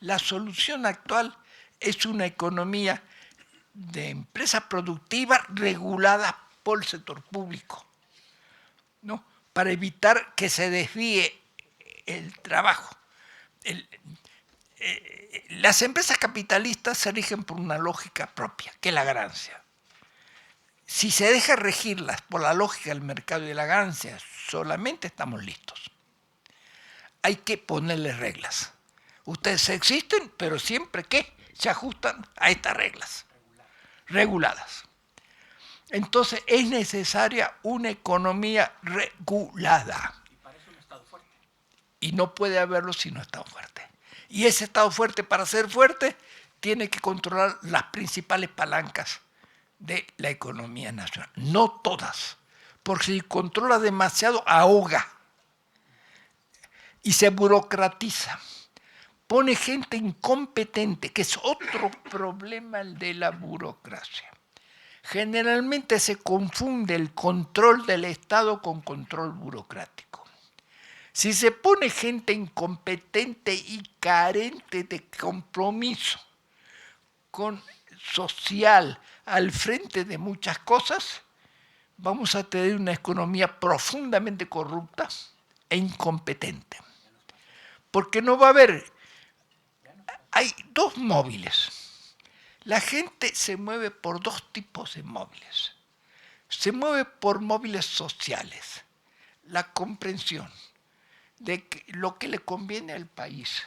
La solución actual es una economía de empresas productivas reguladas por el sector público, ¿no? Para evitar que se desvíe el trabajo. Las empresas capitalistas se rigen por una lógica propia, que es la ganancia. Si se deja regirlas por la lógica del mercado y de la ganancia, solamente estamos listos. Hay que ponerles reglas. Ustedes existen, pero siempre que se ajustan a estas reglas reguladas. Entonces es necesaria una economía regulada. Y para eso un Estado fuerte. Y no puede haberlo sin un Estado fuerte. Y ese Estado fuerte, para ser fuerte, tiene que controlar las principales palancas de la economía nacional. No todas, porque si controla demasiado, ahoga y se burocratiza. Pone gente incompetente, que es otro problema el de la burocracia. Generalmente se confunde el control del Estado con control burocrático. Si se pone gente incompetente y carente de compromiso social al frente de muchas cosas, vamos a tener una economía profundamente corrupta e incompetente. Porque no va a haber... Hay dos móviles. La gente se mueve por dos tipos de móviles. Se mueve por móviles sociales. La comprensión de lo que le conviene al país.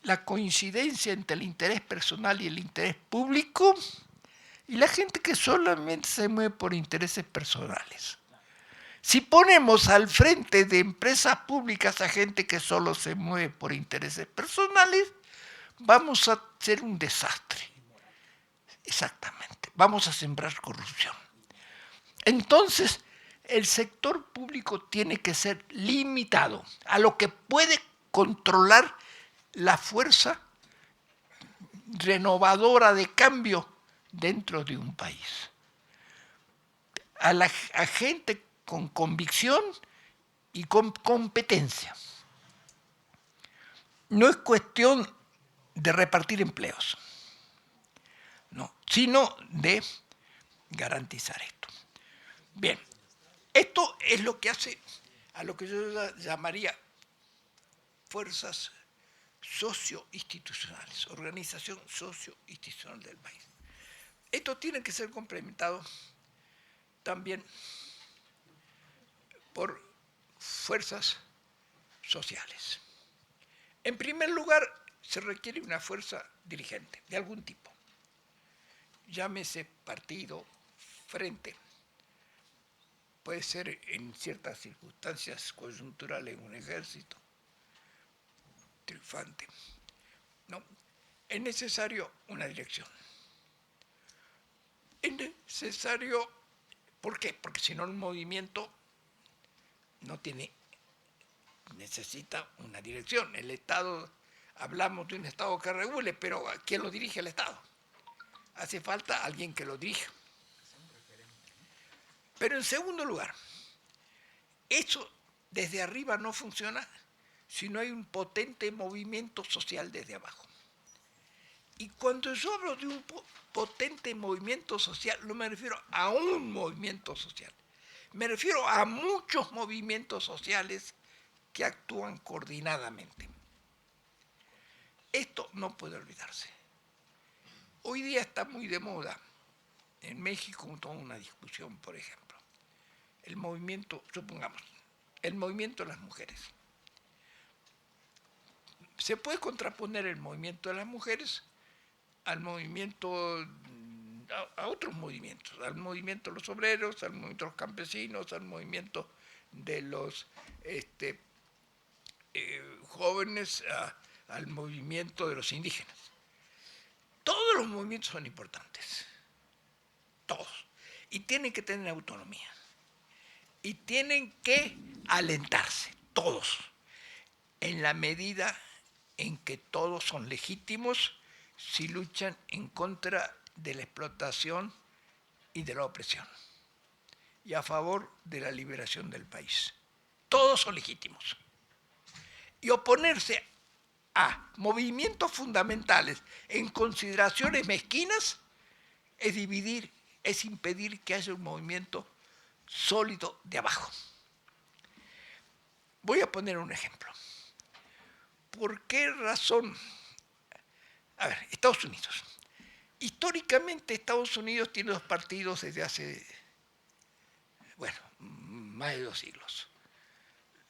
La coincidencia entre el interés personal y el interés público, y la gente que solamente se mueve por intereses personales. Si ponemos al frente de empresas públicas a gente que solo se mueve por intereses personales, vamos a hacer un desastre. Exactamente. Vamos a sembrar corrupción. Entonces, el sector público tiene que ser limitado a lo que puede controlar la fuerza renovadora de cambio dentro de un país. A gente con convicción y con competencia. No es cuestión de repartir empleos, no, sino de garantizar esto. Bien, esto es lo que hace a lo que yo llamaría fuerzas socio-institucionales, organización socio-institucional del país. Esto tiene que ser complementado también por fuerzas sociales. En primer lugar, se requiere una fuerza dirigente de algún tipo. Llámese partido, frente. Puede ser en ciertas circunstancias coyunturales un ejército triunfante. No, es necesario una dirección. Es necesario, ¿por qué? Porque si no el movimiento no tiene, necesita una dirección. El Estado, hablamos de un Estado que regule, pero ¿quién lo dirige? El Estado. Hace falta alguien que lo dirija. Pero en segundo lugar, eso desde arriba no funciona si no hay un potente movimiento social desde abajo. Y cuando yo hablo de un potente movimiento social, no me refiero a un movimiento social, me refiero a muchos movimientos sociales que actúan coordinadamente. Esto no puede olvidarse. Hoy día está muy de moda, en México toda una discusión, por ejemplo, el movimiento, supongamos, el movimiento de las mujeres. Se puede contraponer el movimiento de las mujeres al movimiento, a otros movimientos, al movimiento de los obreros, al movimiento de los campesinos, al movimiento de los jóvenes, al movimiento de los indígenas. Todos los movimientos son importantes, todos, y tienen que tener autonomía, y tienen que alentarse, todos, en la medida en que todos son legítimos si luchan en contra de la explotación y de la opresión y a favor de la liberación del país. Todos son legítimos. Y oponerse a movimientos fundamentales en consideraciones mezquinas es dividir, es impedir que haya un movimiento sólido de abajo. Voy a poner un ejemplo. ¿Por qué razón? A ver, Estados Unidos. Históricamente Estados Unidos tiene dos partidos desde hace, bueno, más de 2 siglos.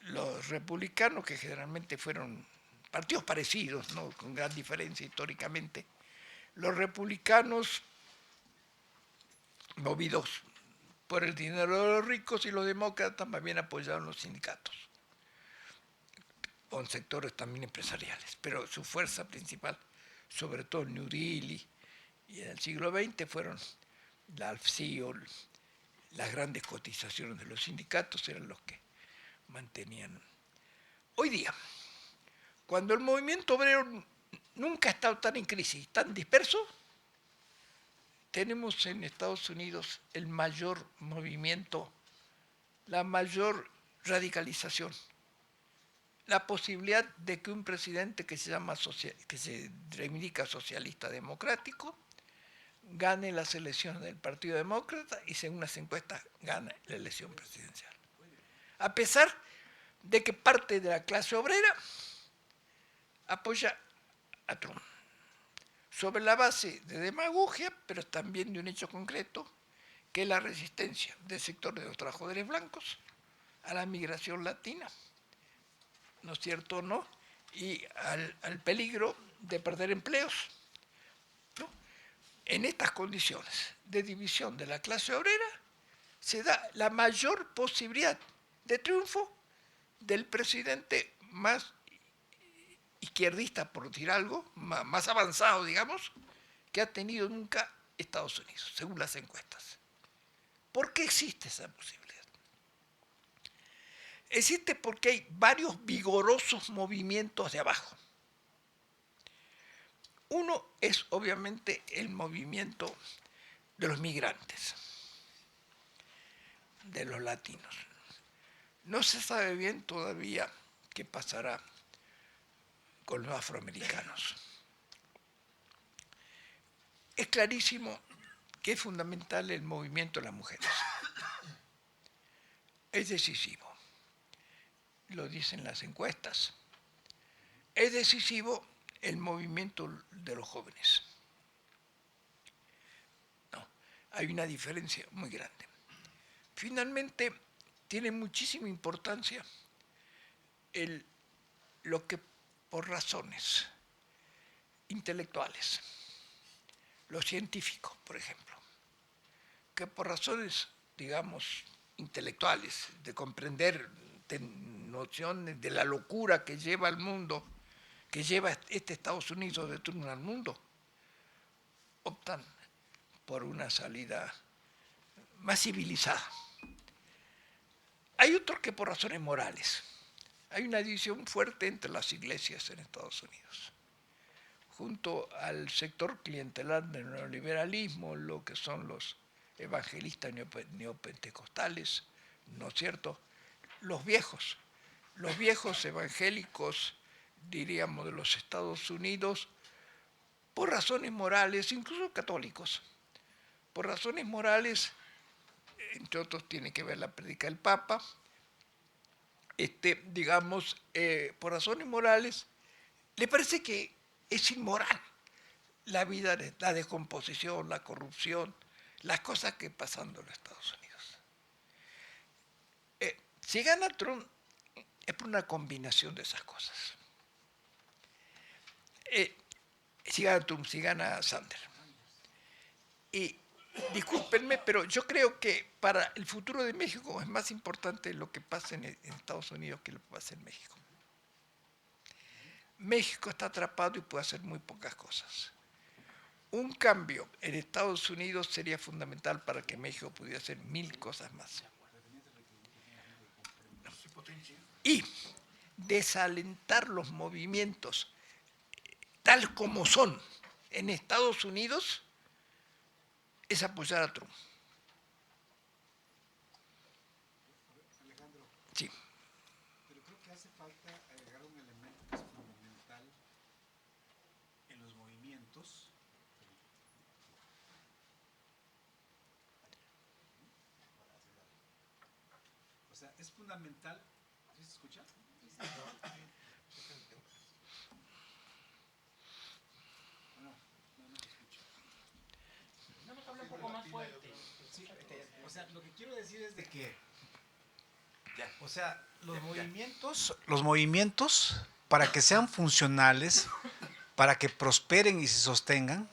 Los republicanos, que generalmente fueron partidos parecidos, ¿no?, con gran diferencia históricamente. Los republicanos movidos por el dinero de los ricos, y los demócratas más bien apoyaron los sindicatos, con sectores también empresariales, pero su fuerza principal, sobre todo el New Deal y en el siglo XX, fueron la AFSCME, las grandes cotizaciones de los sindicatos eran los que mantenían. Hoy día, cuando el movimiento obrero nunca ha estado tan en crisis, tan disperso, tenemos en Estados Unidos el mayor movimiento, la mayor radicalización, la posibilidad de que un presidente que se reivindica socialista democrático gane las elecciones del Partido Demócrata y según las encuestas gane la elección presidencial. A pesar de que parte de la clase obrera apoya a Trump, sobre la base de demagogia, pero también de un hecho concreto, que es la resistencia del sector de los trabajadores blancos a la migración latina, ¿no es cierto o no? Y al peligro de perder empleos, ¿no? En estas condiciones de división de la clase obrera se da la mayor posibilidad de triunfo del presidente más izquierdista, por decir algo, más avanzado, digamos, que ha tenido nunca Estados Unidos, según las encuestas. ¿Por qué existe esa posibilidad? Existe porque hay varios vigorosos movimientos de abajo. Uno es obviamente el movimiento de los migrantes, de los latinos. No se sabe bien todavía qué pasará con los afroamericanos. Es clarísimo que es fundamental el movimiento de las mujeres. Es decisivo. Lo dicen las encuestas. Es decisivo el movimiento de los jóvenes. No, hay una diferencia muy grande. Finalmente, tiene muchísima importancia lo que por razones intelectuales, los científicos, por ejemplo, que por razones, digamos, intelectuales, de comprender nociones de la locura que lleva al mundo, que lleva este Estados Unidos de turno al mundo, optan por una salida más civilizada. Hay otros que por razones morales. Hay una división fuerte entre las iglesias en Estados Unidos. Junto al sector clientelar del neoliberalismo, lo que son los evangelistas neopentecostales, ¿no es cierto? Los viejos evangélicos, diríamos, de los Estados Unidos, por razones morales, incluso católicos, por razones morales, entre otros tiene que ver la prédica del Papa, digamos, por razones morales, le parece que es inmoral la vida, la descomposición, la corrupción, las cosas que pasan en los Estados Unidos. Si gana Trump, es por una combinación de esas cosas. Si gana Trump, si gana Sanders. Y discúlpenme, pero yo creo que para el futuro de México es más importante lo que pasa en Estados Unidos que lo que pasa en México. México está atrapado y puede hacer muy pocas cosas. Un cambio en Estados Unidos sería fundamental para que México pudiera hacer 1000 cosas más. Y desalentar los movimientos tal como son en Estados Unidos es apoyar a Trump. Alejandro, Sí. pero creo que hace falta agregar un elemento que es fundamental en los movimientos. O sea, es fundamental. ¿Sí se escucha? No, no se escucha. No nos habla un poco más fuerte. Sí, o sea, lo que quiero decir es de que, o sea, los movimientos para que sean funcionales, para que prosperen y se sostengan,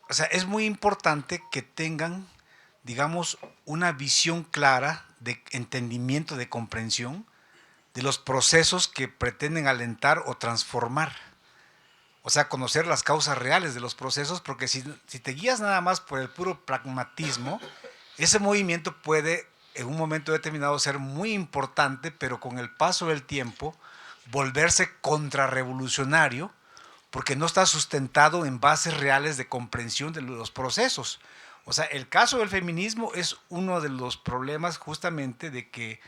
o sea, es muy importante que tengan, digamos, una visión clara de entendimiento, de comprensión de los procesos que pretenden alentar o transformar. O sea, conocer las causas reales de los procesos, porque si te guías nada más por el puro pragmatismo, ese movimiento puede en un momento determinado ser muy importante, pero con el paso del tiempo volverse contrarrevolucionario, porque no está sustentado en bases reales de comprensión de los procesos. O sea, el caso del feminismo es uno de los problemas justamente de que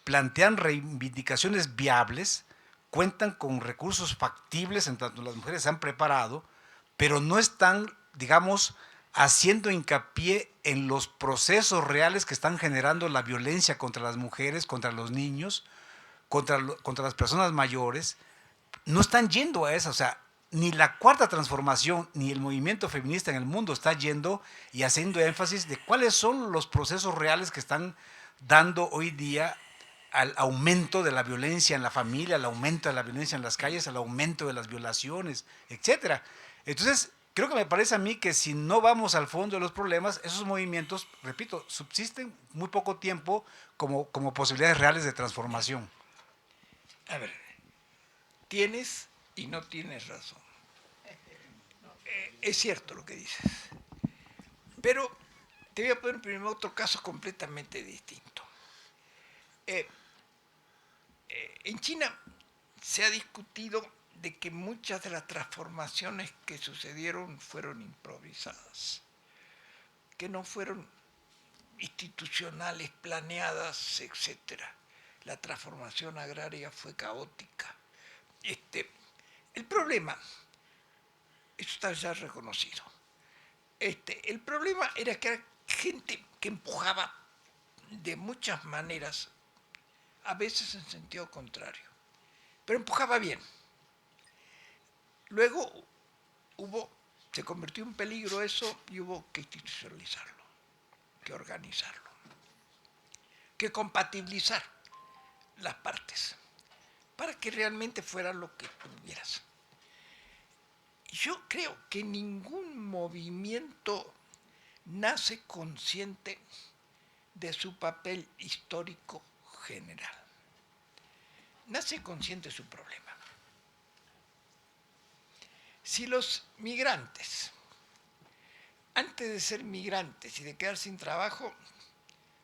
plantean reivindicaciones viables, cuentan con recursos factibles, en tanto las mujeres se han preparado, pero no están, digamos, haciendo hincapié en los procesos reales que están generando la violencia contra las mujeres, contra los niños, contra las personas mayores. No están yendo a eso, o sea, ni la cuarta transformación ni el movimiento feminista en el mundo está yendo y haciendo énfasis de cuáles son los procesos reales que están dando hoy día al aumento de la violencia en la familia, al aumento de la violencia en las calles, al aumento de las violaciones, etcétera. Entonces, creo que me parece a mí que si no vamos al fondo de los problemas, esos movimientos, repito, subsisten muy poco tiempo como posibilidades reales de transformación. A ver, tienes y no tienes razón. Es cierto lo que dices. Pero te voy a poner primero otro caso completamente distinto. En China se ha discutido de que muchas de las transformaciones que sucedieron fueron improvisadas, que no fueron institucionales, planeadas, etcétera. La transformación agraria fue caótica. El problema, eso está ya reconocido, el problema era que era gente que empujaba de muchas maneras, a veces en sentido contrario, pero empujaba bien. Luego se convirtió en peligro eso y hubo que institucionalizarlo, que organizarlo, que compatibilizar las partes para que realmente fuera lo que tuvieras. Yo creo que ningún movimiento nace consciente de su papel histórico general. Nace consciente de su problema. Si los migrantes, antes de ser migrantes y de quedar sin trabajo,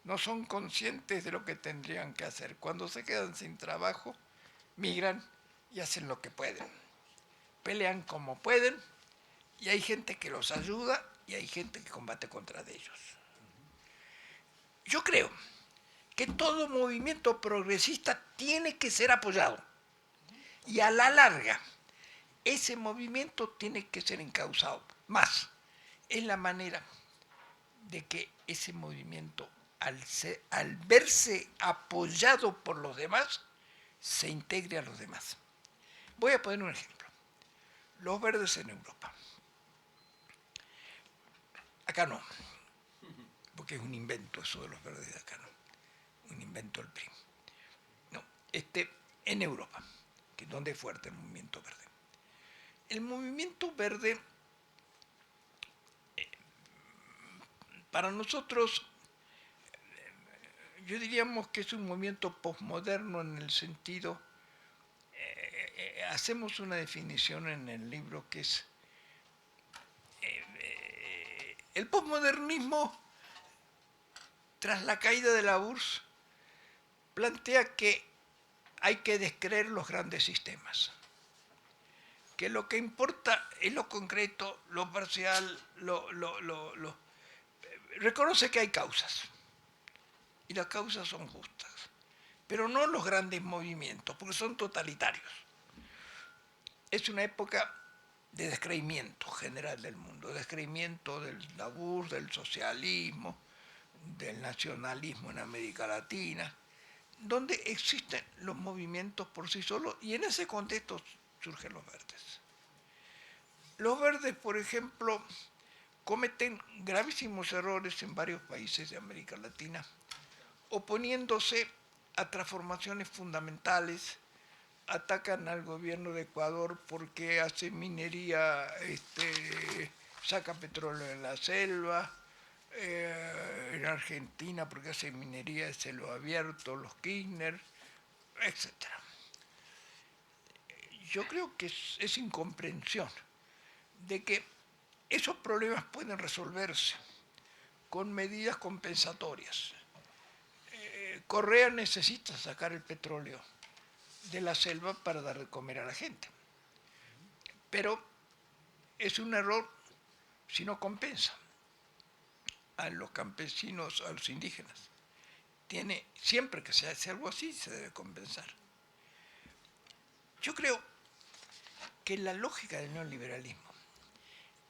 no son conscientes de lo que tendrían que hacer, cuando se quedan sin trabajo, migran y hacen lo que pueden. Pelean como pueden y hay gente que los ayuda y hay gente que combate contra ellos. Yo creo que todo movimiento progresista tiene que ser apoyado y a la larga ese movimiento tiene que ser encauzado. Más, es la manera de que ese movimiento, al verse apoyado por los demás, se integre a los demás. Voy a poner un ejemplo. Los verdes en Europa. Acá no, porque es un invento eso de los verdes de acá, no. Un invento del PRI. No, en Europa, que es donde es fuerte el movimiento verde. El movimiento verde, para nosotros, yo diríamos que es un movimiento posmoderno en el sentido, hacemos una definición en el libro que es, el posmodernismo, tras la caída de la URSS, plantea que hay que descreer los grandes sistemas, que lo que importa es lo concreto, lo parcial, reconoce que hay causas, y las causas son justas, pero no los grandes movimientos, porque son totalitarios. Es una época de descreimiento general del mundo, descreimiento del labur, del socialismo, del nacionalismo en América Latina, donde existen los movimientos por sí solos y en ese contexto surgen los verdes. Los verdes, por ejemplo, cometen gravísimos errores en varios países de América Latina, oponiéndose a transformaciones fundamentales, atacan al gobierno de Ecuador porque hace minería, saca petróleo en la selva, en Argentina porque hace minería de cielo abierto, los Kirchner, etc. Yo creo que es incomprensión de que esos problemas pueden resolverse con medidas compensatorias. Correa necesita sacar el petróleo de la selva para dar de comer a la gente. Pero es un error si no compensa a los campesinos, a los indígenas. Siempre que se hace algo así, se debe compensar. Yo creo que la lógica del neoliberalismo,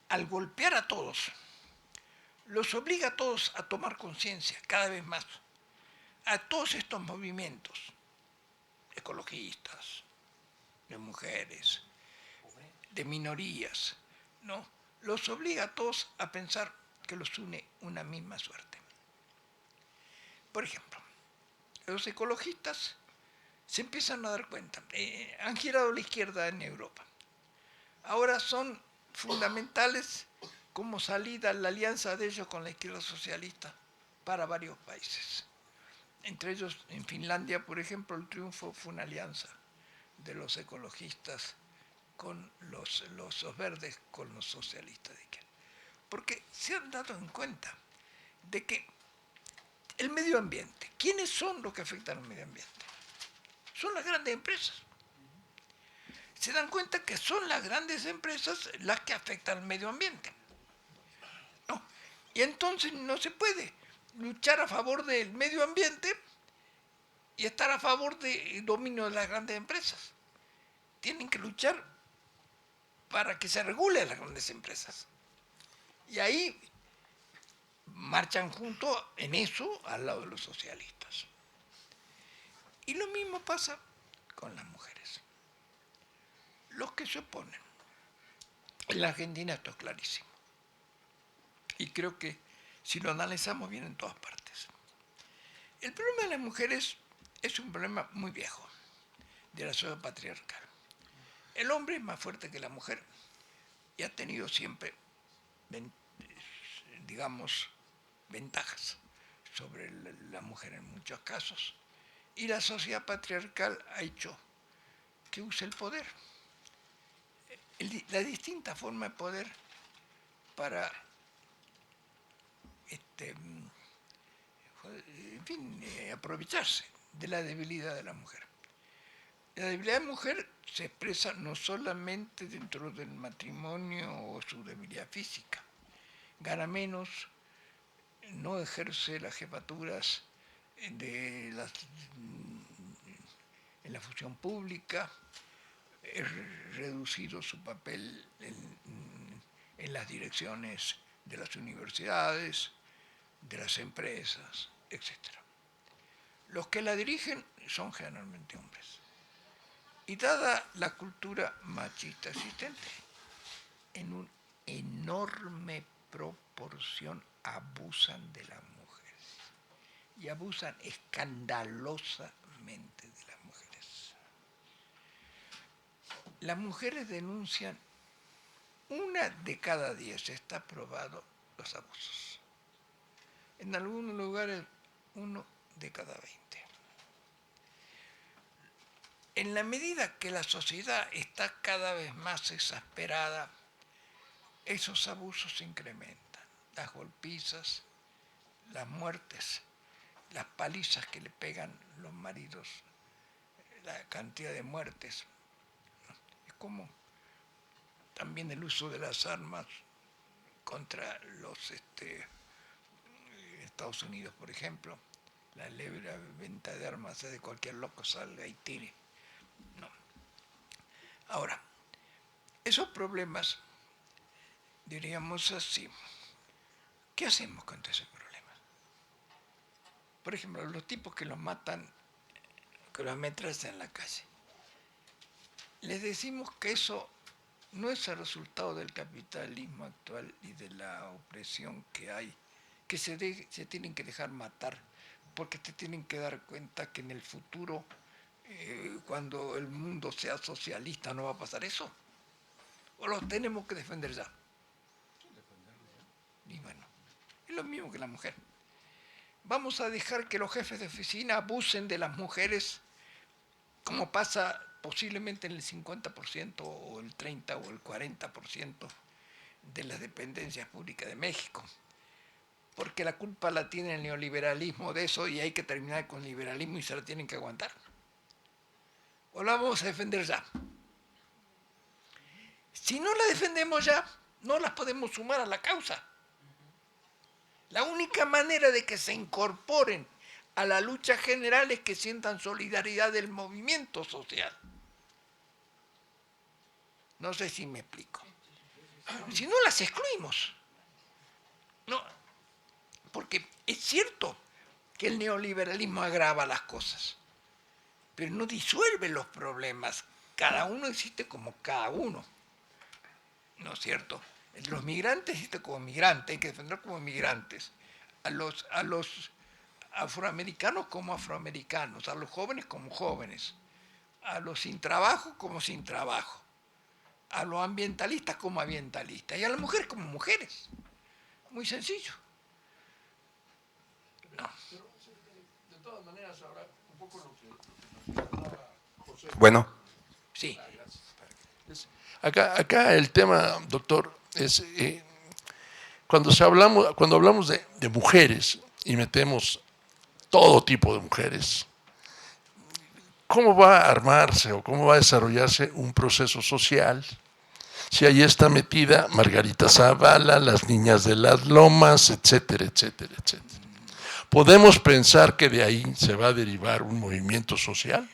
al golpear a todos, los obliga a todos a tomar conciencia cada vez más, a todos estos movimientos ecologistas, de mujeres, de minorías, ¿no? Los obliga a todos a pensar que los une una misma suerte. Por ejemplo, los ecologistas se empiezan a dar cuenta, han girado a la izquierda en Europa. Ahora son fundamentales como salida la alianza de ellos con la izquierda socialista para varios países. Entre ellos, en Finlandia, por ejemplo, el triunfo fue una alianza de los ecologistas con los verdes, con los socialistas de izquierda. Porque se han dado en cuenta de que el medio ambiente, ¿quiénes son los que afectan al medio ambiente? Son las grandes empresas. se dan cuenta que son las grandes empresas las que afectan al medio ambiente. ¿No? Y entonces no se puede luchar a favor del medio ambiente y estar a favor del dominio de las grandes empresas. Tienen que luchar para que se regule las grandes empresas. Y ahí marchan juntos en eso al lado de los socialistas. Y lo mismo pasa con las mujeres. Los que se oponen. En la Argentina esto es clarísimo. Y creo que si lo analizamos bien en todas partes. El problema de las mujeres es un problema muy viejo de la sociedad patriarcal. El hombre es más fuerte que la mujer y ha tenido siempre, digamos, ventajas sobre la mujer en muchos casos. Y la sociedad patriarcal ha hecho que use el poder, la distinta forma de poder para, en fin, aprovecharse de la debilidad de la mujer. La debilidad de la mujer se expresa no solamente dentro del matrimonio o su debilidad física. Gana menos, no ejerce las jefaturas en la función pública, es reducido su papel en las direcciones de las universidades, de las empresas, etc. Los que la dirigen son generalmente hombres. Y dada la cultura machista existente, en una enorme proporción abusan de las mujeres. Y abusan escandalosamente de las mujeres. Las mujeres denuncian 1 de cada 10, está probado, los abusos. En algunos lugares 1 de cada 20. En la medida que la sociedad está cada vez más exasperada, esos abusos se incrementan. Las golpizas, las muertes, las palizas que le pegan los maridos, la cantidad de muertes. Es como también el uso de las armas contra los Estados Unidos, por ejemplo. La libre venta de armas es de cualquier loco salga y tire. No. Ahora, esos problemas, diríamos así, ¿qué hacemos contra esos problemas? Por ejemplo, los tipos que los matan, que los ametrallan en la calle. Les decimos que eso no es el resultado del capitalismo actual y de la opresión que hay, que se tienen que dejar matar, porque te tienen que dar cuenta que en el futuro, cuando el mundo sea socialista, no va a pasar eso. O los tenemos que defender ya. Y bueno, es lo mismo que la mujer. Vamos a dejar que los jefes de oficina abusen de las mujeres, como pasa posiblemente en el 50% o el 30% o el 40% de las dependencias públicas de México. Porque la culpa la tiene el neoliberalismo de eso y hay que terminar con el liberalismo y se la tienen que aguantar. O la vamos a defender ya. Si no la defendemos ya, no las podemos sumar a la causa. La única manera de que se incorporen a la lucha general es que sientan solidaridad del movimiento social. No sé si me explico. Si no, las excluimos. No, porque es cierto que el neoliberalismo agrava las cosas, pero no disuelve los problemas. Cada uno existe como cada uno. ¿No es cierto? Los migrantes existen como migrantes, hay que defenderlos como migrantes. A los afroamericanos como afroamericanos, a los jóvenes como jóvenes, a los sin trabajo como sin trabajo, a los ambientalistas como ambientalistas y a las mujeres como mujeres. Muy sencillo. No. De todas maneras, ahora un poco lo que hablaba José. Bueno, Sí. Acá el tema, doctor, es cuando hablamos de mujeres y metemos todo tipo de mujeres, ¿cómo va a armarse o cómo va a desarrollarse un proceso social si ahí está metida Margarita Zavala, las niñas de las lomas, etcétera, etcétera, etcétera? ¿Podemos pensar que de ahí se va a derivar un movimiento social?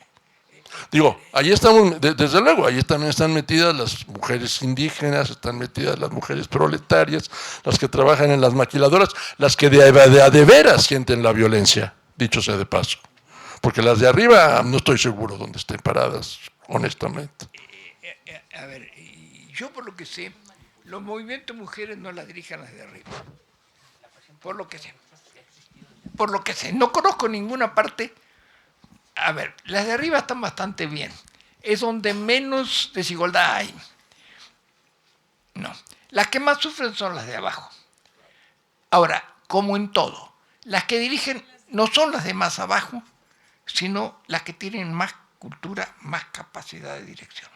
Digo, ahí estamos, desde luego, ahí también están metidas las mujeres indígenas, están metidas las mujeres proletarias, las que trabajan en las maquiladoras, las que de veras sienten la violencia, dicho sea de paso. Porque las de arriba no estoy seguro dónde estén paradas, honestamente. A ver, yo por lo que sé, los movimientos de mujeres no las dirigen las de arriba. Por lo que sé. Por lo que sé. No conozco ninguna parte. A ver, las de arriba están bastante bien. Es donde menos desigualdad hay. No. Las que más sufren son las de abajo. Ahora, como en todo, las que dirigen no son las de más abajo, sino las que tienen más cultura, más capacidad de dirección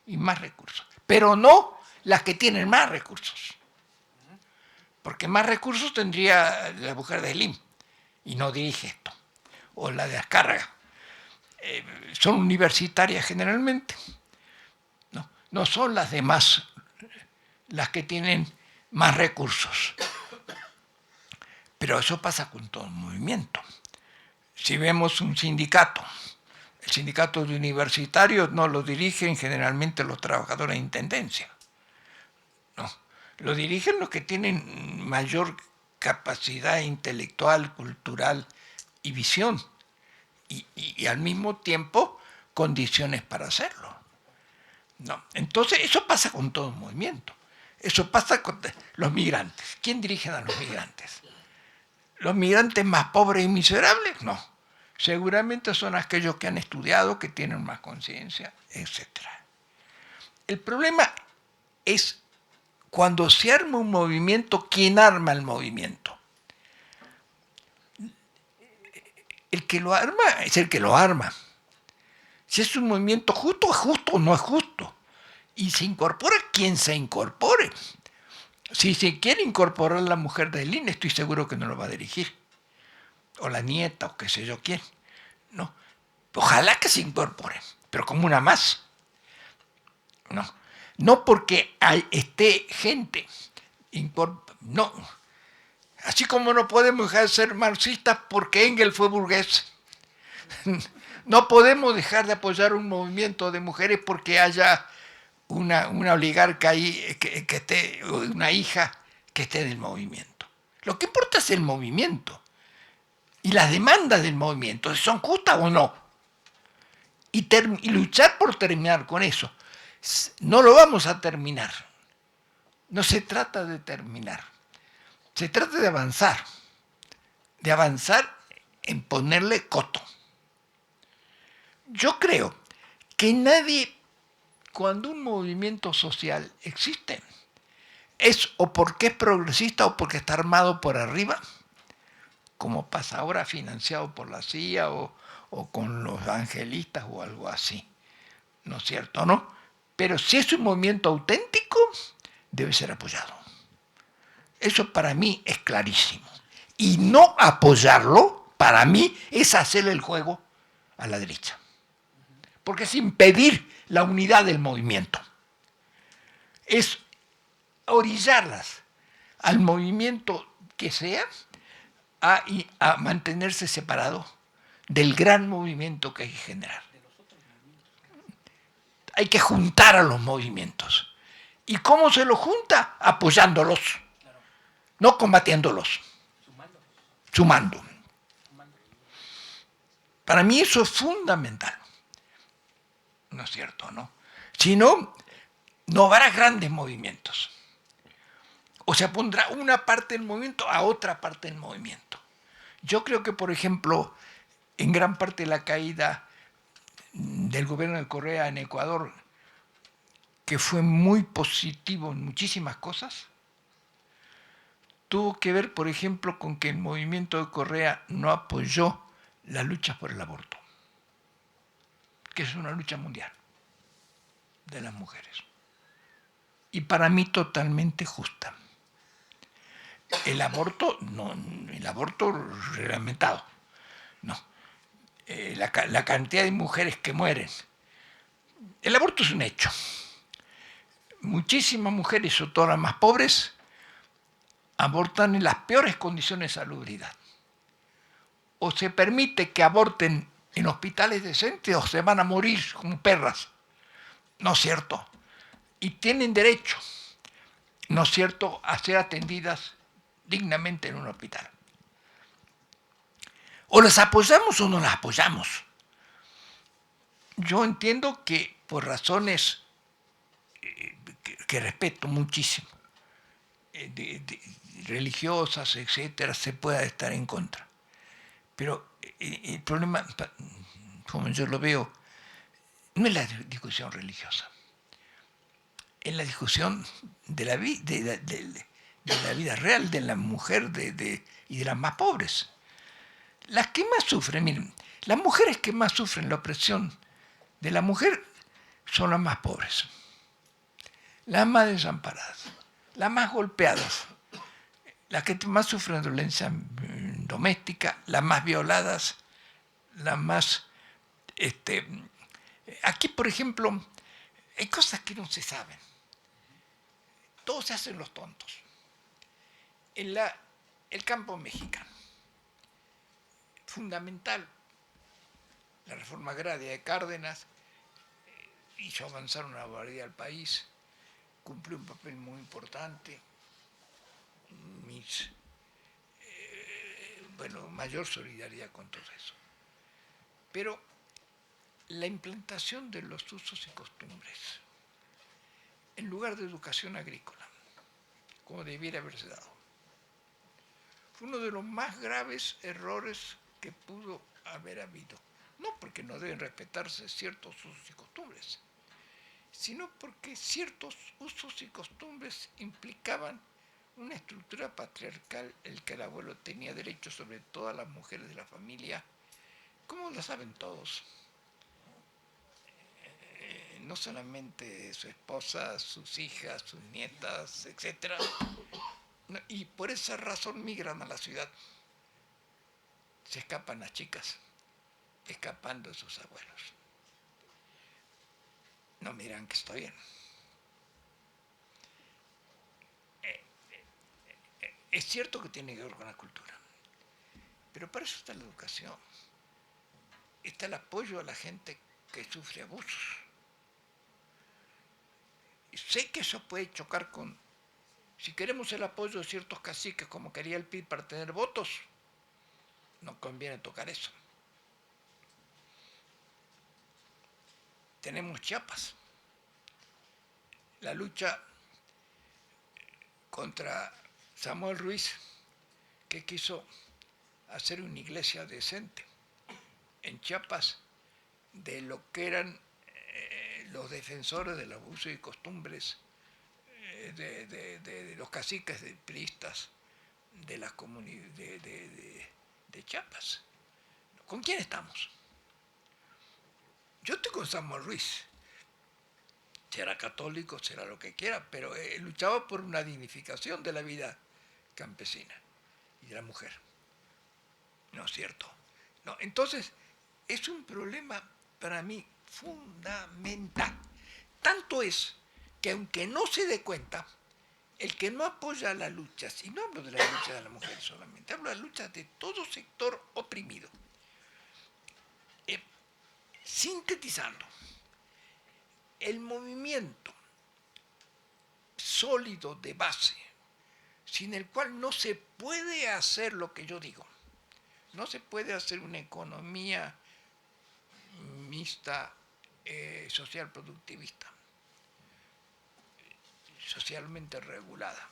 y más recursos. Pero no las que tienen más recursos. Porque más recursos tendría la mujer de Slim y no dirige esto. O la de Azcárraga. Son universitarias generalmente. No son las demás las que tienen más recursos. Pero eso pasa con todo el movimiento. Si vemos un sindicato, el sindicato de universitarios no lo dirigen generalmente los trabajadores de intendencia. No, lo dirigen los que tienen mayor capacidad intelectual, cultural y visión. Y al mismo tiempo condiciones para hacerlo. No. Entonces eso pasa con todo el movimiento. Eso pasa con los migrantes. ¿Quién dirige a los migrantes? ¿Los migrantes más pobres y miserables? No. Seguramente son aquellos que han estudiado, que tienen más conciencia, etc. El problema es cuando se arma un movimiento, ¿quién arma el movimiento? El que lo arma es el que lo arma. Si es un movimiento justo, es justo o no es justo. Y se incorpora quien se incorpore. Si se quiere incorporar la mujer de Slim, estoy seguro que no lo va a dirigir. O la nieta, o qué sé yo quién. No. Ojalá que se incorpore, pero como una más. No porque esté gente. No. Así como no podemos dejar de ser marxistas porque Engels fue burgués. No podemos dejar de apoyar un movimiento de mujeres porque haya una oligarca ahí, que esté, una hija que esté en el movimiento. Lo que importa es el movimiento y las demandas del movimiento, si son justas o no. Y luchar por terminar con eso. No lo vamos a terminar. No se trata de terminar. Se trata de avanzar. De avanzar en ponerle coto. Yo creo que nadie, cuando un movimiento social existe, es o porque es progresista o porque está armado por arriba, como pasa ahora, financiado por la CIA o con los angelistas o algo así. ¿No es cierto, no? Pero si es un movimiento auténtico, debe ser apoyado. Eso para mí es clarísimo. Y no apoyarlo, para mí, es hacerle el juego a la derecha. Porque es impedir la unidad del movimiento. Es orillarlas al movimiento que sea a mantenerse separado del gran movimiento que hay que generar. Hay que juntar a los movimientos. ¿Y cómo se los junta? Apoyándolos, no combatiéndolos, sumando. Para mí eso es fundamental. ¿No es cierto, no? Si no, no habrá grandes movimientos. O se pondrá una parte del movimiento a otra parte del movimiento. Yo creo que, por ejemplo, en gran parte de la caída del gobierno de Correa en Ecuador, que fue muy positivo en muchísimas cosas, tuvo que ver, por ejemplo, con que el movimiento de Correa no apoyó la lucha por el aborto, que es una lucha mundial de las mujeres. Y para mí totalmente justa. El aborto, no, el aborto reglamentado, no. la cantidad de mujeres que mueren. El aborto es un hecho. Muchísimas mujeres, sobre todo las más pobres, abortan en las peores condiciones de salubridad. O se permite que aborten en hospitales decentes o se van a morir como perras. No es cierto. Y tienen derecho, no es cierto, a ser atendidas dignamente en un hospital. O las apoyamos o no las apoyamos. Yo entiendo que por razones que respeto muchísimo, religiosas, etcétera, se pueda estar en contra. Pero el problema, como yo lo veo, no es la discusión religiosa, es la discusión de la, de la vida real de la mujer y de las más pobres. Las que más sufren, miren, las mujeres que más sufren la opresión de la mujer son las más pobres, las más desamparadas, las más golpeadas, las que más sufren violencia doméstica, las más violadas, las más... aquí, por ejemplo, hay cosas que no se saben. Todos se hacen los tontos. El campo mexicano, fundamental, la reforma agraria de Cárdenas hizo avanzar una barbaridad al país, cumplió un papel muy importante. Mayor solidaridad con todo eso. Pero la implantación de los usos y costumbres, en lugar de educación agrícola, como debiera haberse dado, fue uno de los más graves errores que pudo haber habido. No porque no deben respetarse ciertos usos y costumbres, sino porque ciertos usos y costumbres implicaban una estructura patriarcal en la que el abuelo tenía derecho sobre todas las mujeres de la familia, como lo saben todos. No solamente su esposa, sus hijas, sus nietas, etc. Y por esa razón migran a la ciudad. Se escapan las chicas, escapando de sus abuelos. No me dirán que estoy bien. Es cierto que tiene que ver con la cultura, pero para eso está la educación. Está el apoyo a la gente que sufre abusos. Y sé que eso puede chocar con... Si queremos el apoyo de ciertos caciques, como quería el PIB para tener votos, no conviene tocar eso. Tenemos Chiapas. La lucha contra Samuel Ruiz, que quiso hacer una iglesia decente en Chiapas de lo que eran los defensores del abuso y costumbres de los caciques priistas de la comunidad de Chiapas. ¿Con quién estamos? Yo estoy con Samuel Ruiz. Será católico, será lo que quiera, pero luchaba por una dignificación de la vida campesina y de la mujer. ¿No es cierto? No, entonces, es un problema para mí fundamental. Tanto es que aunque no se dé cuenta, el que no apoya las luchas, y no hablo de la lucha de la mujer solamente, hablo de la lucha de todo sector oprimido, sintetizando, el movimiento sólido de base, sin el cual no se puede hacer lo que yo digo, no se puede hacer una economía mixta, social productivista, socialmente regulada,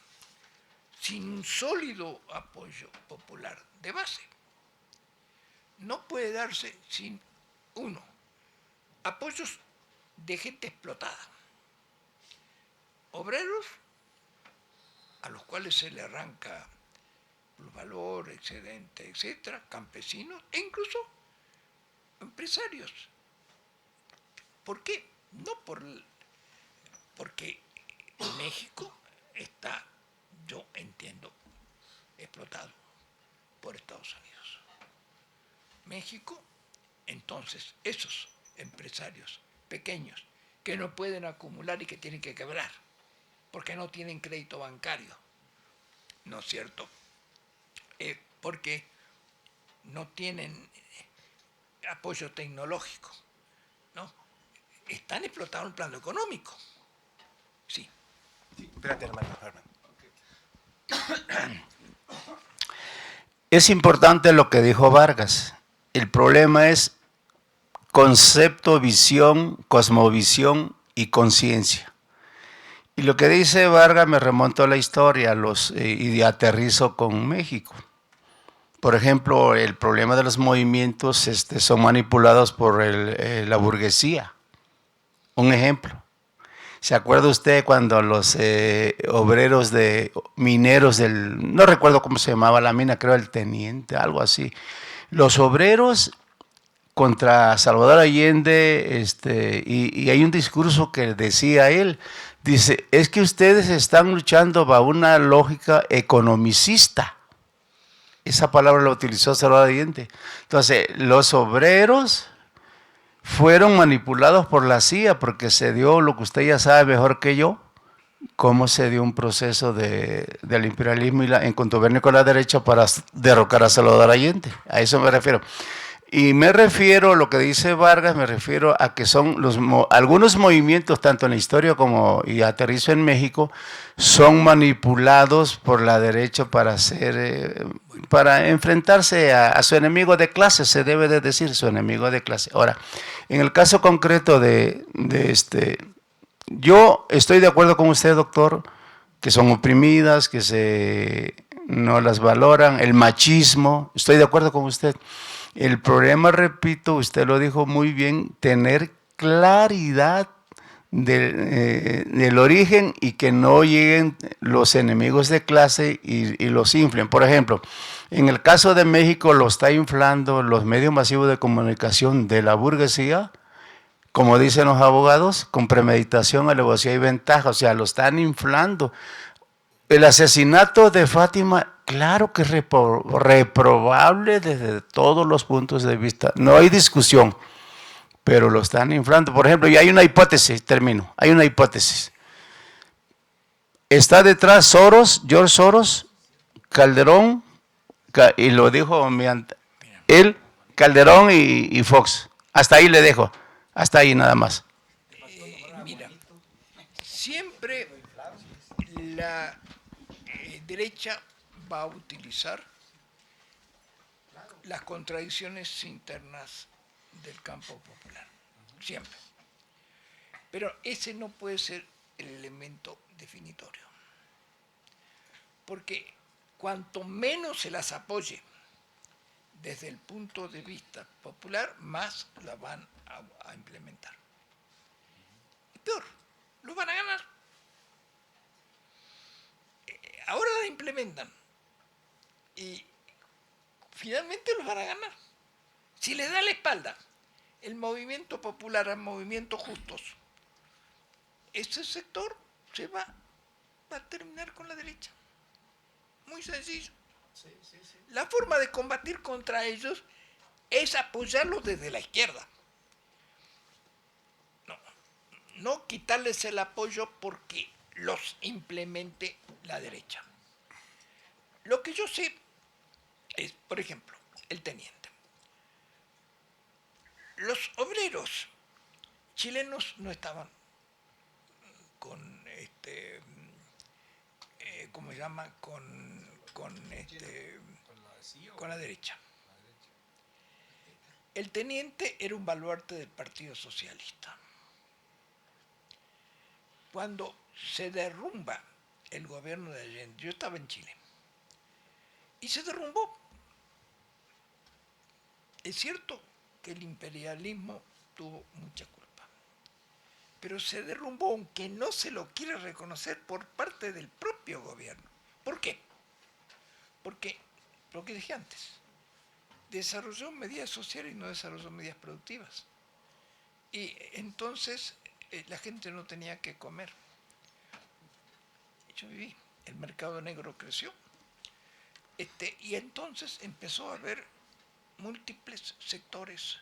sin un sólido apoyo popular de base. No puede darse sin, uno, apoyos de gente explotada, obreros a los cuales se le arranca valor, excedente, etcétera, campesinos e incluso empresarios. ¿Por qué? No porque México está, yo entiendo, explotado por Estados Unidos. México Entonces, esos empresarios pequeños que no pueden acumular y que tienen que quebrar porque no tienen crédito bancario, ¿no es cierto? Porque no tienen apoyo tecnológico, ¿no? Están explotados en el plano económico. Sí. Espérate, hermano. Es importante lo que dijo Vargas. El problema es concepto, visión, cosmovisión y conciencia. Y lo que dice Vargas me remonto a la historia y aterrizo con México. Por ejemplo, el problema de los movimientos son manipulados por la burguesía. Un ejemplo. ¿Se acuerda usted cuando los obreros mineros no recuerdo cómo se llamaba la mina, creo el teniente, algo así, los obreros contra Salvador Allende, y hay un discurso que decía él, dice, es que ustedes están luchando bajo una lógica economicista. Esa palabra la utilizó Salvador Allende. Entonces, los obreros fueron manipulados por la CIA porque se dio lo que usted ya sabe mejor que yo, cómo se dio un proceso del imperialismo en contubernio con la derecha para derrocar a Salvador Allende. A eso me refiero. Y me refiero, lo que dice Vargas, me refiero a que son algunos movimientos, tanto en la historia y aterrizo en México, son manipulados por la derecha para enfrentarse a su enemigo de clase, se debe de decir, su enemigo de clase. Ahora, en el caso concreto yo estoy de acuerdo con usted, doctor, que son oprimidas, que no las valoran, el machismo, estoy de acuerdo con usted. El problema, repito, usted lo dijo muy bien, tener claridad del origen y que no lleguen los enemigos de clase y los inflen. Por ejemplo, en el caso de México lo está inflando los medios masivos de comunicación de la burguesía, como dicen los abogados, con premeditación, alevosía y ventaja, o sea, lo están inflando. El asesinato de Fátima, claro que es reprobable desde todos los puntos de vista. No hay discusión, pero lo están inflando. Por ejemplo, y hay una hipótesis, termino, hay una hipótesis. Está detrás George Soros, Calderón, y lo dijo él, Calderón y Fox. Hasta ahí le dejo, hasta ahí nada más. Mira, siempre la derecha va a utilizar las contradicciones internas del campo popular, siempre. Pero ese no puede ser el elemento definitorio, porque cuanto menos se las apoye desde el punto de vista popular, más la van a implementar. Y peor, lo van a ganar. Ahora la implementan y finalmente los van a ganar. Si le da la espalda el movimiento popular al movimiento justos, ese sector va a terminar con la derecha. Muy sencillo. La forma de combatir contra ellos es apoyarlos desde la izquierda. No quitarles el apoyo porque los implemente la derecha. Lo que yo sé es, por ejemplo, el teniente. Los obreros chilenos no estaban con ¿cómo se llama? Con la derecha. El teniente era un baluarte del Partido Socialista. Cuando se derrumba el gobierno de Allende, yo estaba en Chile, y se derrumbó. Es cierto que el imperialismo tuvo mucha culpa, pero se derrumbó aunque no se lo quiere reconocer por parte del propio gobierno. ¿Por qué? Porque, lo que dije antes, desarrolló medidas sociales y no desarrolló medidas productivas. Y entonces la gente no tenía que comer. Yo viví, el mercado negro creció. Y entonces empezó a haber múltiples sectores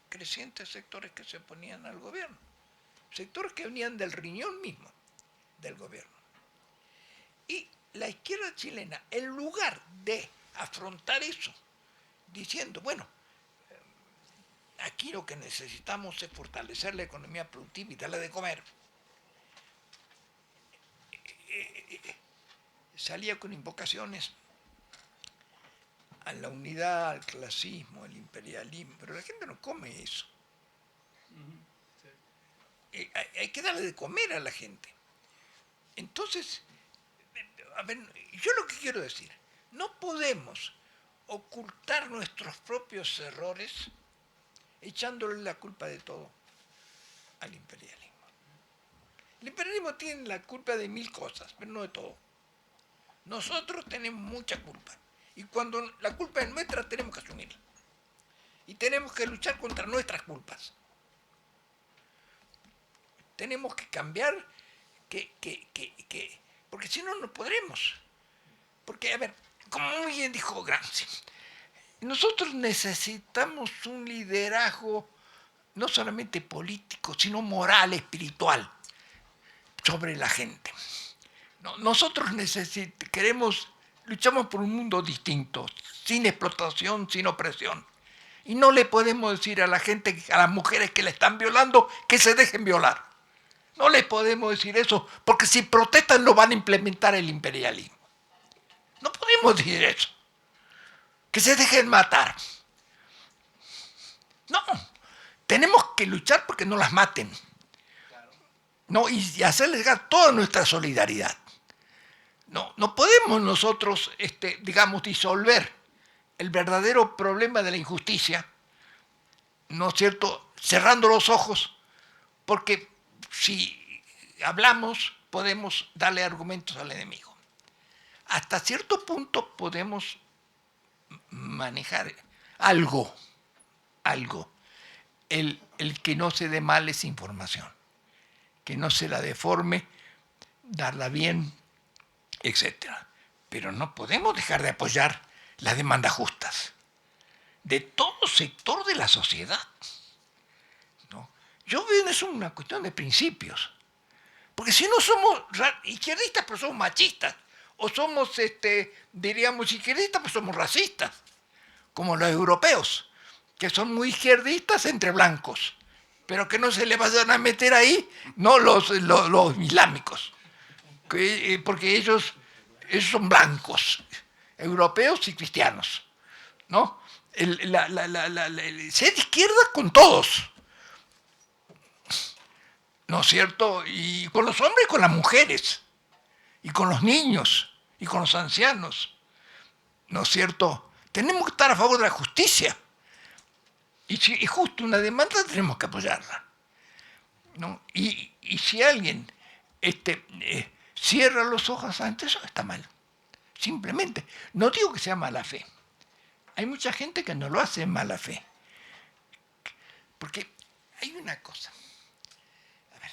crecientes sectores que se oponían al gobierno, sectores que venían del riñón mismo del gobierno. Y la izquierda chilena, en lugar de afrontar eso, diciendo, bueno, aquí lo que necesitamos es fortalecer la economía productiva y darle de comer, salía con invocaciones a la unidad, al clasismo, al imperialismo, pero la gente no come eso. Hay que darle de comer a la gente. Entonces, a ver, yo lo que quiero decir, no podemos ocultar nuestros propios errores echándole la culpa de todo al imperialismo. El imperialismo tiene la culpa de 1000 cosas, pero no de todo. Nosotros tenemos mucha culpa. Y cuando la culpa es nuestra, tenemos que asumirla. Y tenemos que luchar contra nuestras culpas. Tenemos que cambiar, porque si no, no podremos. Porque, a ver, como muy bien dijo Gramsci, nosotros necesitamos un liderazgo no solamente político, sino moral, espiritual, sobre la gente. No, nosotros luchamos por un mundo distinto, sin explotación, sin opresión. Y no le podemos decir a la gente, a las mujeres que le están violando, que se dejen violar. No les podemos decir eso, porque si protestan lo van a implementar el imperialismo. No podemos decir eso. Que se dejen matar. No, tenemos que luchar porque no las maten. No, y hacerles llegar toda nuestra solidaridad. No podemos nosotros, digamos, disolver el verdadero problema de la injusticia, ¿no es cierto?, cerrando los ojos, porque si hablamos podemos darle argumentos al enemigo. Hasta cierto punto podemos manejar algo. El que no se dé mal es información, que no se la deforme, darla bien, etc. Pero no podemos dejar de apoyar las demandas justas de todo sector de la sociedad. ¿No? Yo veo eso una cuestión de principios. Porque si no somos izquierdistas, pero somos machistas. O somos, diríamos, izquierdistas, pero somos racistas. Como los europeos, que son muy izquierdistas entre blancos. Pero que no se le vayan a meter ahí, no los islámicos. Porque ellos son blancos, europeos y cristianos, ¿no? Ser izquierda con todos, ¿no es cierto? Y con los hombres y con las mujeres, y con los niños, y con los ancianos, ¿no es cierto? Tenemos que estar a favor de la justicia. Y si es justo una demanda, tenemos que apoyarla, ¿no? Y si alguien cierra los ojos ante eso, está mal. Simplemente. No digo que sea mala fe. Hay mucha gente que no lo hace en mala fe. Porque hay una cosa. A ver.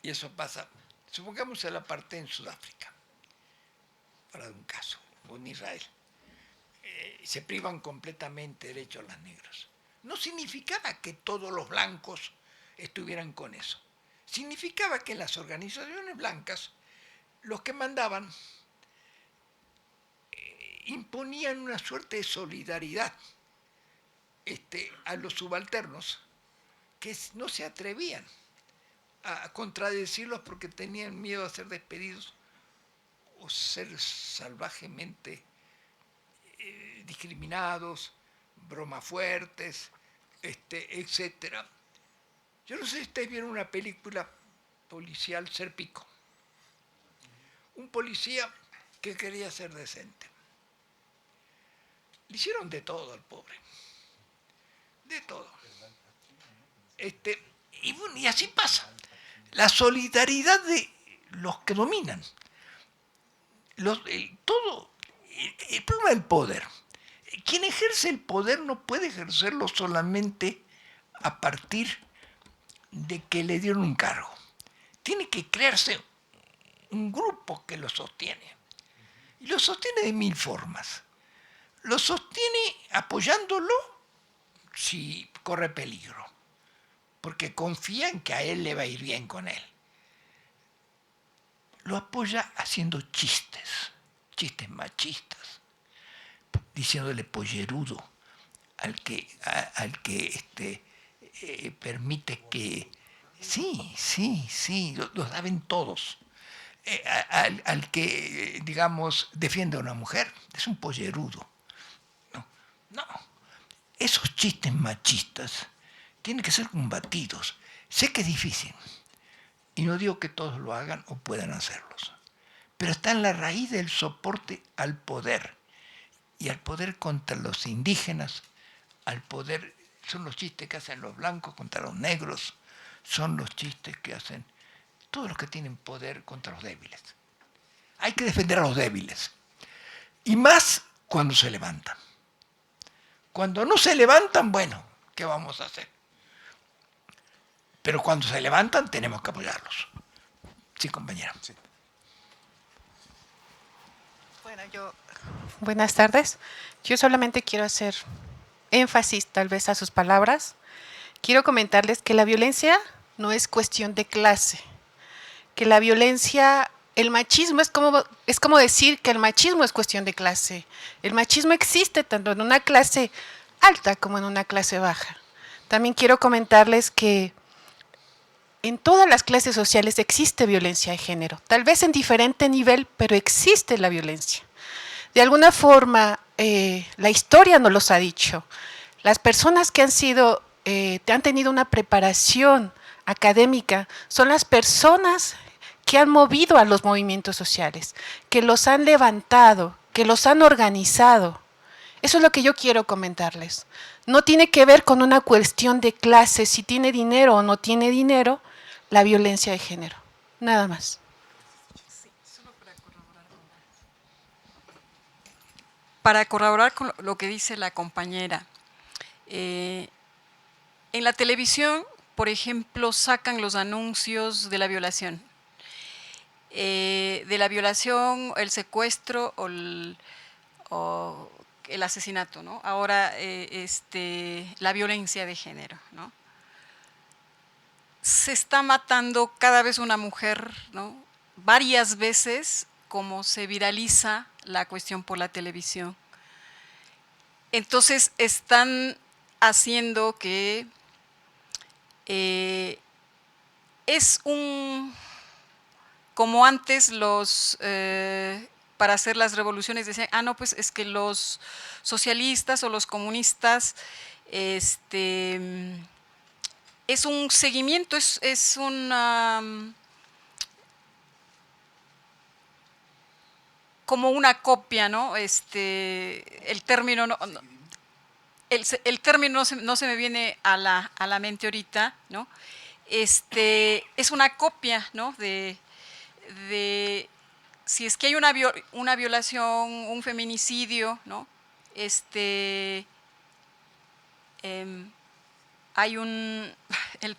Y eso pasa. Supongamos el apartheid en Sudáfrica. Para un caso. O en Israel. Se privan completamente derechos a los negros. No significaba que todos los blancos estuvieran con eso. Significaba que las organizaciones blancas, los que mandaban, imponían una suerte de solidaridad a los subalternos que no se atrevían a contradecirlos porque tenían miedo a ser despedidos o ser salvajemente discriminados, bromas fuertes, etc. Yo no sé si ustedes vieron una película policial, Serpico. Un policía que quería ser decente. Le hicieron de todo al pobre. De todo. Y bueno, y así pasa. La solidaridad de los que dominan. El problema del poder. Quien ejerce el poder no puede ejercerlo solamente a partir de que le dieron un cargo. Tiene que crearse un grupo que lo sostiene. Y lo sostiene de 1000 formas. Lo sostiene apoyándolo, si corre peligro, porque confía en que a él le va a ir bien con él. Lo apoya haciendo chistes machistas, diciéndole pollerudo al que permite que... Sí, lo saben todos. Al que, digamos, defiende a una mujer, es un pollerudo. No. Esos chistes machistas tienen que ser combatidos. Sé que es difícil, y no digo que todos lo hagan o puedan hacerlos, pero está en la raíz del soporte al poder, y al poder contra los indígenas, al poder, son los chistes que hacen los blancos contra los negros, son los chistes que hacen todos los que tienen poder contra los débiles. Hay que defender a los débiles, y más cuando se levantan. Cuando no se levantan, bueno, ¿qué vamos a hacer? Pero cuando se levantan tenemos que apoyarlos. Sí, compañera. Sí. Bueno, buenas tardes. Yo solamente quiero hacer énfasis tal vez a sus palabras. Quiero comentarles que la violencia no es cuestión de clase, que la violencia, el machismo es como decir que el machismo es cuestión de clase. El machismo existe tanto en una clase alta como en una clase baja. También quiero comentarles que en todas las clases sociales existe violencia de género, tal vez en diferente nivel, pero existe la violencia. De alguna forma, la historia nos los ha dicho. Las personas que han tenido una preparación académica son las personas que han movido a los movimientos sociales, que los han levantado, que los han organizado. Eso es lo que yo quiero comentarles. No tiene que ver con una cuestión de clase, si tiene dinero o no tiene dinero, la violencia de género. Nada más. Para corroborar con lo que dice la compañera, en la televisión, por ejemplo, sacan los anuncios de la violación. El secuestro o el asesinato, ¿no? Ahora, la violencia de género, ¿no? Se está matando cada vez una mujer, ¿no? Varias veces, como se viraliza la cuestión por la televisión. Entonces, están haciendo que es como antes para hacer las revoluciones decían, no, pues es que los socialistas o los comunistas, es un seguimiento, es como una copia, ¿no? El término no se me viene a la mente ahorita, ¿no? Es una copia, ¿no? De si es que hay una violación, un feminicidio, ¿no? El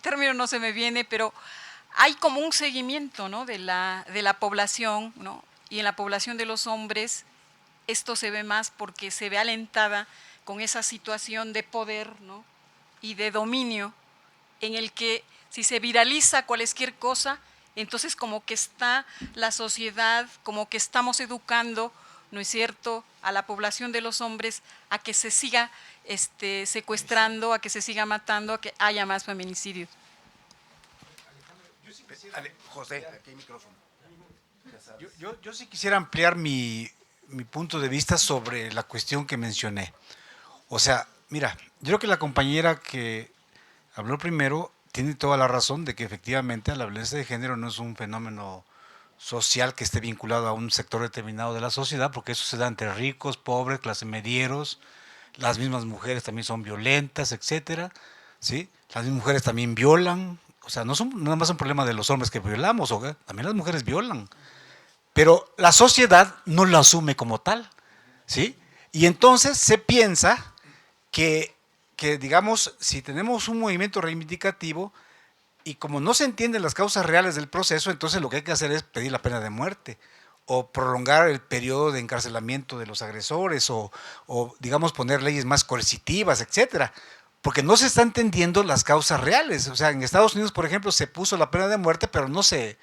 término no se me viene, pero hay como un seguimiento, ¿no? de la población, ¿no? Y en la población de los hombres esto se ve más porque se ve alentada con esa situación de poder, ¿no? Y de dominio, en el que si se viraliza cualquier cosa, entonces como que está la sociedad, como que estamos educando, ¿no es cierto?, a la población de los hombres a que se siga secuestrando, a que se siga matando, a que haya más feminicidios. José, aquí hay micrófono. Yo sí quisiera ampliar mi punto de vista sobre la cuestión que mencioné. O sea, mira, yo creo que la compañera que habló primero tiene toda la razón de que efectivamente la violencia de género no es un fenómeno social que esté vinculado a un sector determinado de la sociedad, porque eso se da entre ricos, pobres, clase medieros, las mismas mujeres también son violentas, etcétera, ¿sí? Las mismas mujeres también violan, o sea, no es nada más un problema de los hombres que violamos, ¿okay? También las mujeres violan, pero la sociedad no lo asume como tal, ¿sí? Y entonces se piensa que digamos, si tenemos un movimiento reivindicativo y como no se entienden las causas reales del proceso, entonces lo que hay que hacer es pedir la pena de muerte o prolongar el periodo de encarcelamiento de los agresores o digamos, poner leyes más coercitivas, etcétera. porque no se están entendiendo las causas reales. O sea, en Estados Unidos, por ejemplo, se puso la pena de muerte, pero no se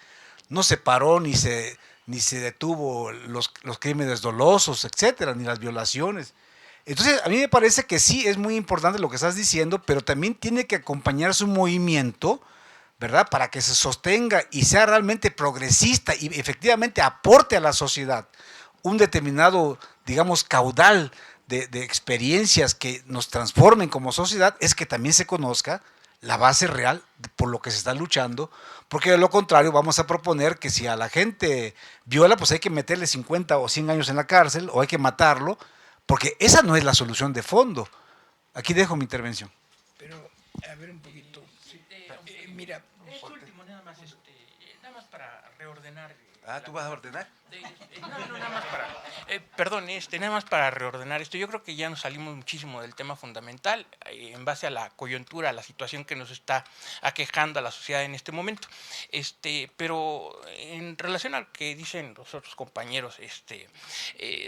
paró ni se detuvo los crímenes dolosos, etcétera, ni las violaciones. Entonces, a mí me parece que sí es muy importante lo que estás diciendo, pero también tiene que acompañarse un movimiento, ¿verdad? Para que se sostenga y sea realmente progresista y efectivamente aporte a la sociedad un determinado, digamos, caudal de experiencias que nos transformen como sociedad, es que también se conozca la base real por lo que se está luchando, porque de lo contrario vamos a proponer que si a la gente viola, pues hay que meterle 50 o 100 años en la cárcel o hay que matarlo, porque esa no es la solución de fondo. Aquí dejo mi intervención. Pero, a ver un poquito. Mira, Es último, nada más para reordenar. ¿Tú vas a ordenar? No, nada más para, perdón, nada más para reordenar esto. Yo creo que ya nos salimos muchísimo del tema fundamental en base a la coyuntura, a la situación que nos está aquejando a la sociedad en este momento. Pero en relación a lo que dicen los otros compañeros,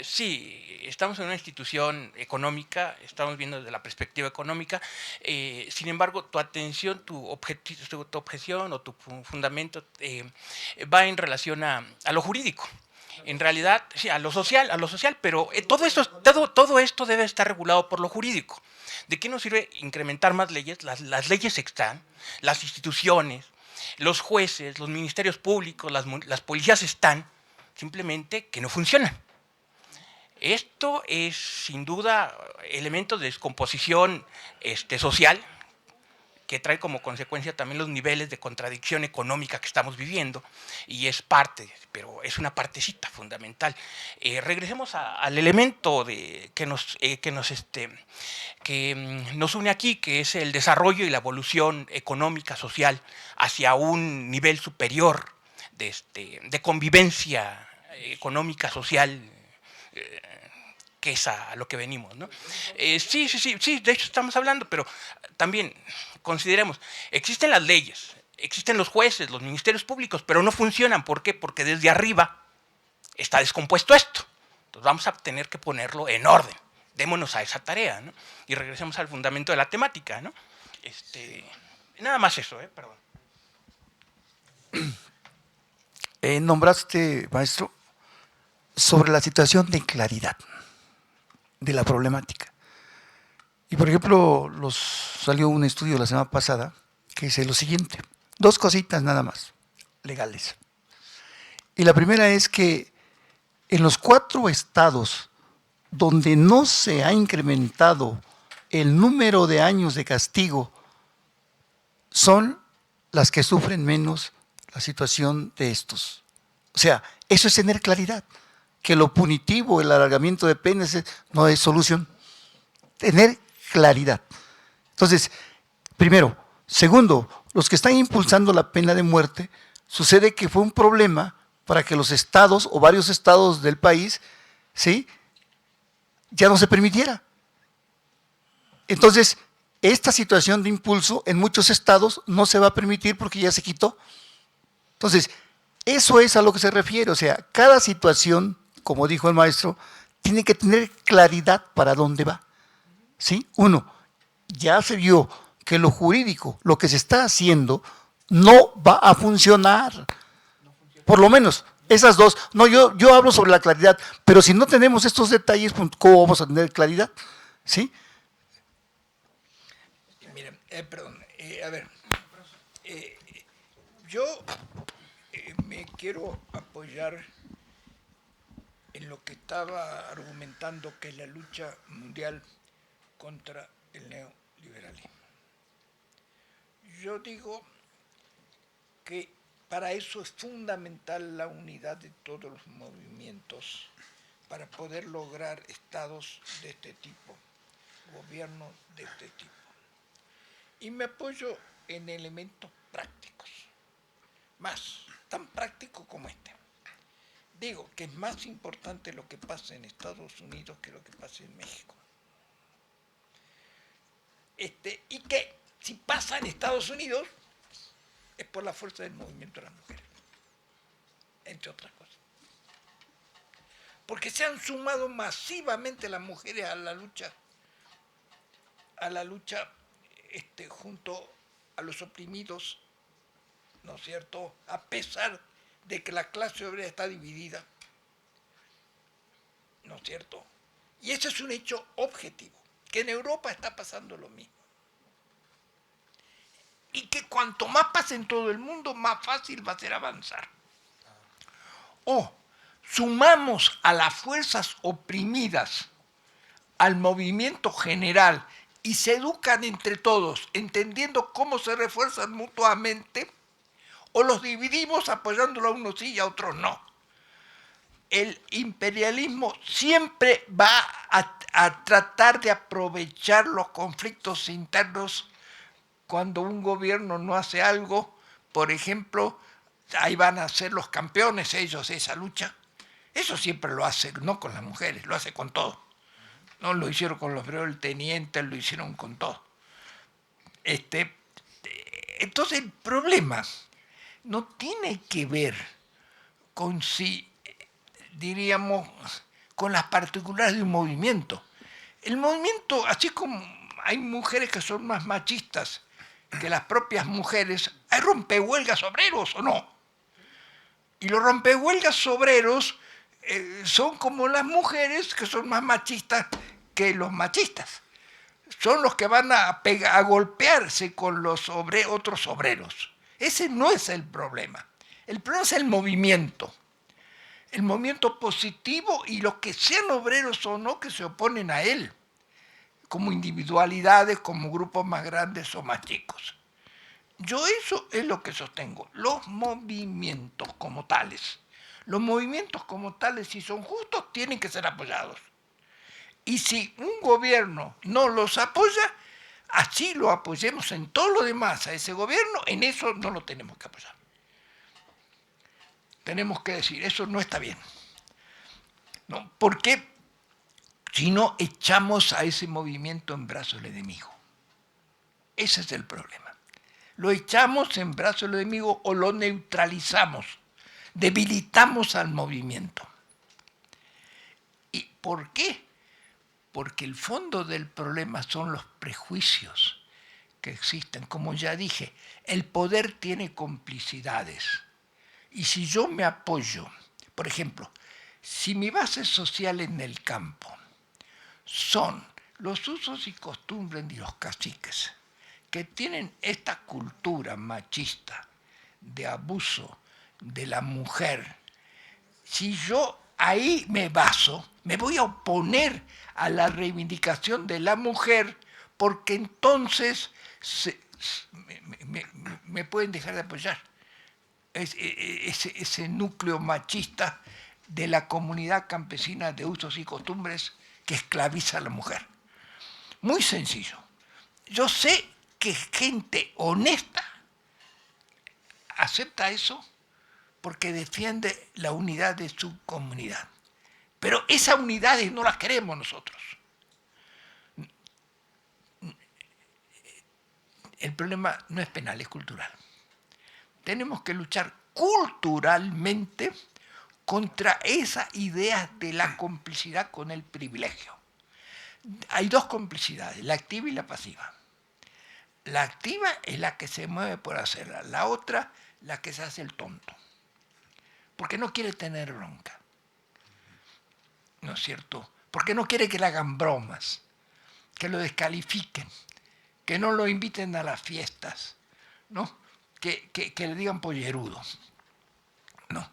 sí, estamos en una institución económica, estamos viendo desde la perspectiva económica. Sin embargo, tu atención, tu objeción o tu fundamento va en relación a lo jurídico. En realidad, sí, a lo social, pero todo esto debe estar regulado por lo jurídico. ¿De qué nos sirve incrementar más leyes? Las leyes están, las instituciones, los jueces, los ministerios públicos, las policías están, simplemente que no funcionan. Esto es, sin duda, elemento de descomposición social, que trae como consecuencia también los niveles de contradicción económica que estamos viviendo, y es parte, pero es una partecita fundamental. Regresemos al elemento que nos une aquí, que es el desarrollo y la evolución económica, social, hacia un nivel superior de convivencia económica, social, que es a lo que venimos, ¿no? Sí, de hecho estamos hablando, pero también consideremos, existen las leyes, existen los jueces, los ministerios públicos, pero no funcionan. ¿Por qué? Porque desde arriba está descompuesto esto. Entonces vamos a tener que ponerlo en orden. Démonos a esa tarea, ¿no? Y regresemos al fundamento de la temática, ¿no? Nada más eso, perdón. Nombraste, maestro, sobre la situación de claridad de la problemática. Y por ejemplo, salió un estudio la semana pasada que dice lo siguiente, 2 cositas nada más, legales. Y la primera es que en los 4 estados donde no se ha incrementado el número de años de castigo, son las que sufren menos la situación de estos. O sea, eso es tener claridad, que lo punitivo, el alargamiento de penas no es solución. Tener claridad. Entonces, primero. Segundo, los que están impulsando la pena de muerte, sucede que fue un problema para que los estados o varios estados del país, ¿sí?, ya no se permitiera. Entonces, esta situación de impulso en muchos estados no se va a permitir porque ya se quitó. Entonces, eso es a lo que se refiere. O sea, cada situación, como dijo el maestro, tiene que tener claridad para dónde va. ¿Sí? Uno, ya se vio que lo jurídico, lo que se está haciendo, no va a funcionar. Por lo menos, esas dos. No, yo hablo sobre la claridad, pero si no tenemos estos detalles, ¿cómo vamos a tener claridad? ¿Sí? Mira, perdón, a ver, yo me quiero apoyar en lo que estaba argumentando, que es la lucha mundial contra el neoliberalismo. Yo digo que para eso es fundamental la unidad de todos los movimientos para poder lograr estados de este tipo, gobiernos de este tipo. Y me apoyo en elementos prácticos, tan prácticos como este. Digo que es más importante lo que pasa en Estados Unidos que lo que pasa en México. Y que si pasa en Estados Unidos es por la fuerza del movimiento de las mujeres, entre otras cosas. Porque se han sumado masivamente las mujeres a la lucha junto a los oprimidos, ¿no es cierto?, a pesar de que la clase obrera está dividida, ¿no es cierto? Y ese es un hecho objetivo, que en Europa está pasando lo mismo. Y que cuanto más pase en todo el mundo, más fácil va a ser avanzar. O sumamos a las fuerzas oprimidas al movimiento general y se educan entre todos, entendiendo cómo se refuerzan mutuamente, o los dividimos apoyándolo a unos sí y a otros no. El imperialismo siempre va a tratar de aprovechar los conflictos internos cuando un gobierno no hace algo. Por ejemplo, ahí van a ser los campeones ellos de esa lucha. Eso siempre lo hace, no con las mujeres, lo hace con todo. No lo hicieron con los obreros del teniente, lo hicieron con todo. Entonces el problema no tiene que ver con si, diríamos, con las particulares de un movimiento. El movimiento, así como hay mujeres que son más machistas que las propias mujeres, hay rompehuelgas obreros, ¿o no? Y los rompehuelgas obreros son como las mujeres que son más machistas que los machistas. Son los que van a golpearse con los otros obreros. Ese no es el problema. El problema es el movimiento positivo y los que sean obreros o no que se oponen a él, como individualidades, como grupos más grandes o más chicos. Yo eso es lo que sostengo, los movimientos como tales. Los movimientos como tales, si son justos, tienen que ser apoyados. Y si un gobierno no los apoya, así lo apoyemos en todo lo demás a ese gobierno, en eso no lo tenemos que apoyar. Tenemos que decir, eso no está bien. ¿No? Porque si no echamos a ese movimiento en brazos del enemigo. Ese es el problema. Lo echamos en brazos del enemigo o lo neutralizamos. Debilitamos al movimiento. ¿Y por qué? Porque el fondo del problema son los prejuicios que existen. Como ya dije, el poder tiene complicidades. Y si yo me apoyo, por ejemplo, si mi base social en el campo son los usos y costumbres de los caciques, que tienen esta cultura machista de abuso de la mujer, si yo ahí me baso, me voy a oponer a la reivindicación de la mujer, porque entonces me pueden dejar de apoyar. Ese núcleo machista de la comunidad campesina de usos y costumbres que esclaviza a la mujer. Muy sencillo. Yo sé que gente honesta acepta eso porque defiende la unidad de su comunidad. Pero esas unidades no las queremos nosotros. El problema no es penal, es cultural. Tenemos que luchar culturalmente contra esa idea de la complicidad con el privilegio. Hay dos complicidades, la activa y la pasiva. La activa es la que se mueve por hacerla, la otra la que se hace el tonto, porque no quiere tener bronca, ¿no es cierto? Porque no quiere que le hagan bromas, que lo descalifiquen, que no lo inviten a las fiestas, ¿no? Que le digan pollerudo, ¿no?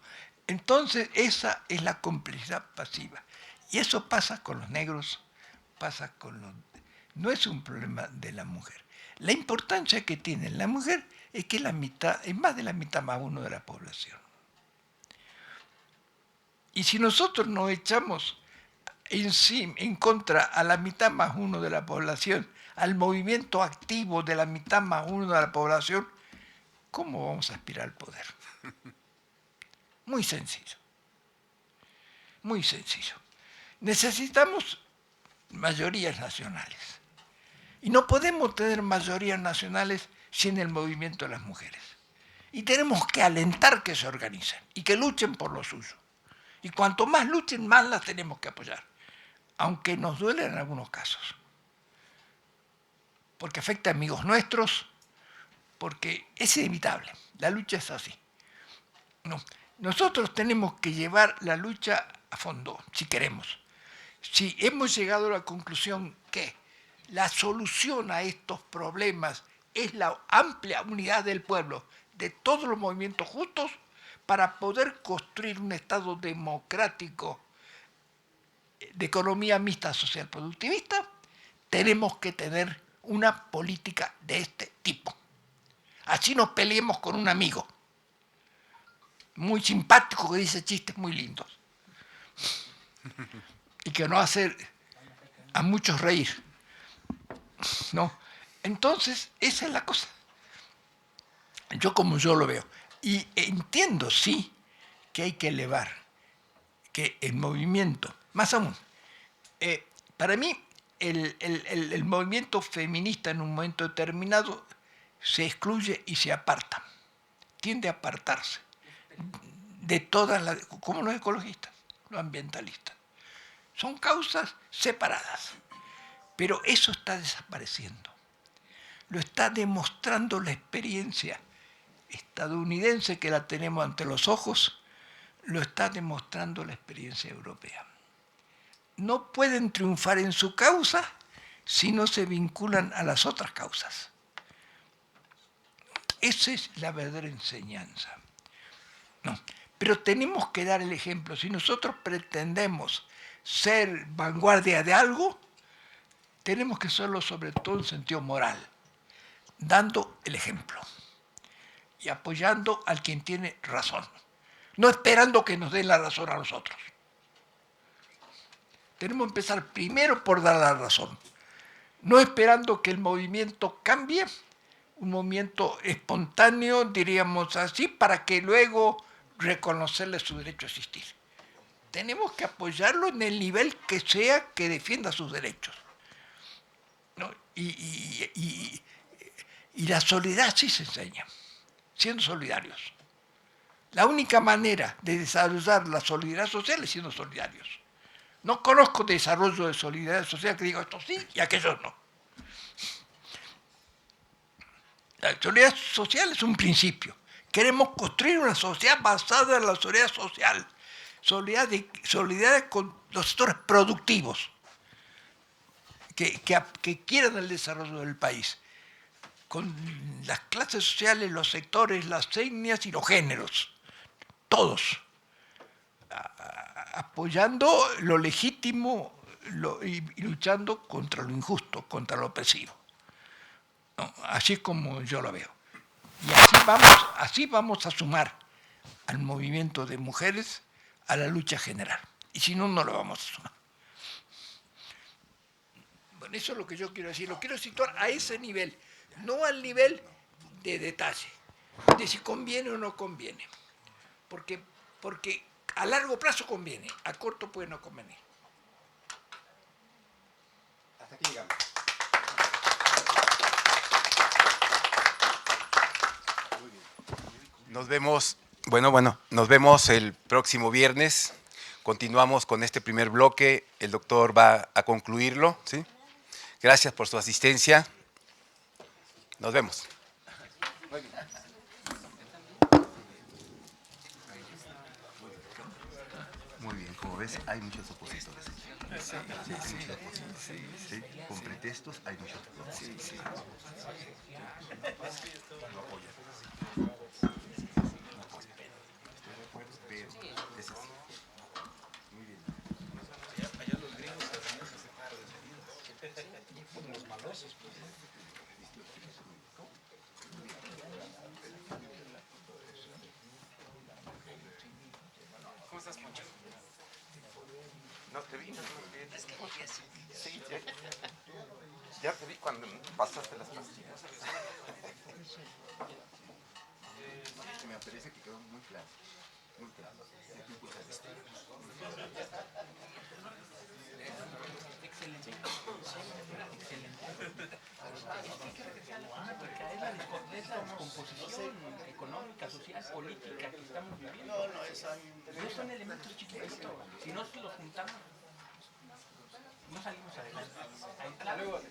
Entonces esa es la complicidad pasiva. Y eso pasa con los negros, pasa con los... No es un problema de la mujer. La importancia que tiene la mujer es que la mitad, es más de la mitad más uno de la población. Y si nosotros nos echamos en contra a la mitad más uno de la población, al movimiento activo de la mitad más uno de la población, ¿cómo vamos a aspirar al poder? Muy sencillo. Muy sencillo. Necesitamos mayorías nacionales. Y no podemos tener mayorías nacionales sin el movimiento de las mujeres. Y tenemos que alentar que se organicen y que luchen por lo suyo. Y cuanto más luchen, más las tenemos que apoyar. Aunque nos duele en algunos casos. porque afecta a amigos nuestros, porque es inevitable. La lucha es así. No. Nosotros tenemos que llevar la lucha a fondo, si queremos. Si hemos llegado a la conclusión que la solución a estos problemas es la amplia unidad del pueblo, de todos los movimientos justos, para poder construir un Estado democrático de economía mixta social productivista, tenemos que tener una política de este tipo. Así nos peleemos con un amigo muy simpático que dice chistes muy lindos y que nos hace a muchos reír, ¿no? Entonces, esa es la cosa. Como yo lo veo. Y entiendo, sí, que hay que elevar, que el movimiento, más aún, para mí, el movimiento feminista en un momento determinado se excluye y se aparta, tiende a apartarse de todas las, como los ecologistas, los ambientalistas. Son causas separadas, pero eso está desapareciendo. Lo está demostrando la experiencia estadounidense, que la tenemos ante los ojos, lo está demostrando la experiencia europea. No pueden triunfar en su causa si no se vinculan a las otras causas. Esa es la verdadera enseñanza. No, pero tenemos que dar el ejemplo. Si nosotros pretendemos ser vanguardia de algo, tenemos que serlo sobre todo en sentido moral, dando el ejemplo y apoyando al quien tiene razón, no esperando que nos den la razón a nosotros. Tenemos que empezar primero por dar la razón, no esperando que el movimiento cambie, un movimiento espontáneo, diríamos así, para que luego reconocerle su derecho a existir. Tenemos que apoyarlo en el nivel que sea que defienda sus derechos, ¿no? Y la solidaridad sí se enseña, siendo solidarios. La única manera de desarrollar la solidaridad social es siendo solidarios. No conozco desarrollo de solidaridad social que diga esto sí y aquello no. La solidaridad social es un principio. Queremos construir una sociedad basada en la solidaridad social, solidaridad con los sectores productivos que quieran el desarrollo del país, con las clases sociales, los sectores, las etnias y los géneros, todos, apoyando lo legítimo y luchando contra lo injusto, contra lo opresivo. ¿No? Así es como yo lo veo. Y así vamos a sumar al movimiento de mujeres a la lucha general. Y si no, no lo vamos a sumar. Bueno, eso es lo que yo quiero decir. Lo quiero situar a ese nivel, no al nivel de detalle, de si conviene o no conviene. Porque a largo plazo conviene, a corto puede no convenir. Hasta aquí llegamos. Nos vemos, nos vemos el próximo viernes. Continuamos con este primer bloque. El doctor va a concluirlo, ¿sí? Gracias por su asistencia. Nos vemos. Muy bien, como ves, hay muchos opositores. Sí. Con pretextos hay muchos opositores. Lo apoyan. Pero es así. Muy bien. Allá los gringos también se separan de los malosos. ¿Cómo estás, Poncho? No te vi, no te vi. Es que sí, ya te vi cuando pasaste las pastillas. Me parece que quedó muy claro. Muy claro. Excelente. Porque es la descomposición económica, social, política que estamos viviendo. No son elementos chiquitos. Si no los juntamos, no salimos adelante. Hasta luego.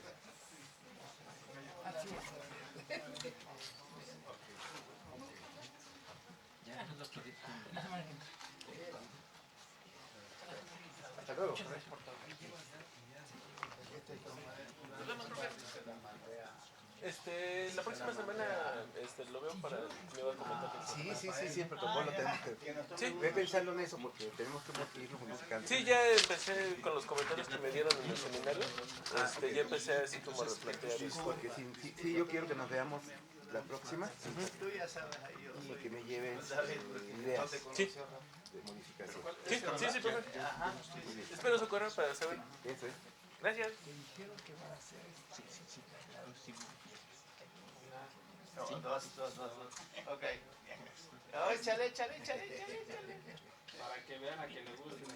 La próxima semana lo veo para me va a comentar. Sí, el protocolo tenemos que... Voy pensando en eso porque tenemos que irlo modificando. Sí, ya empecé con los comentarios que me dieron en el seminario. Ya empecé así como a replantear eso. Porque sí, yo quiero que nos veamos la próxima y que me lleves ideas de modificación. Sí, perfecto. Espero su correo para saber. Eso es. Gracias. Dos. Ok. Échale. Para que vean a que le guste.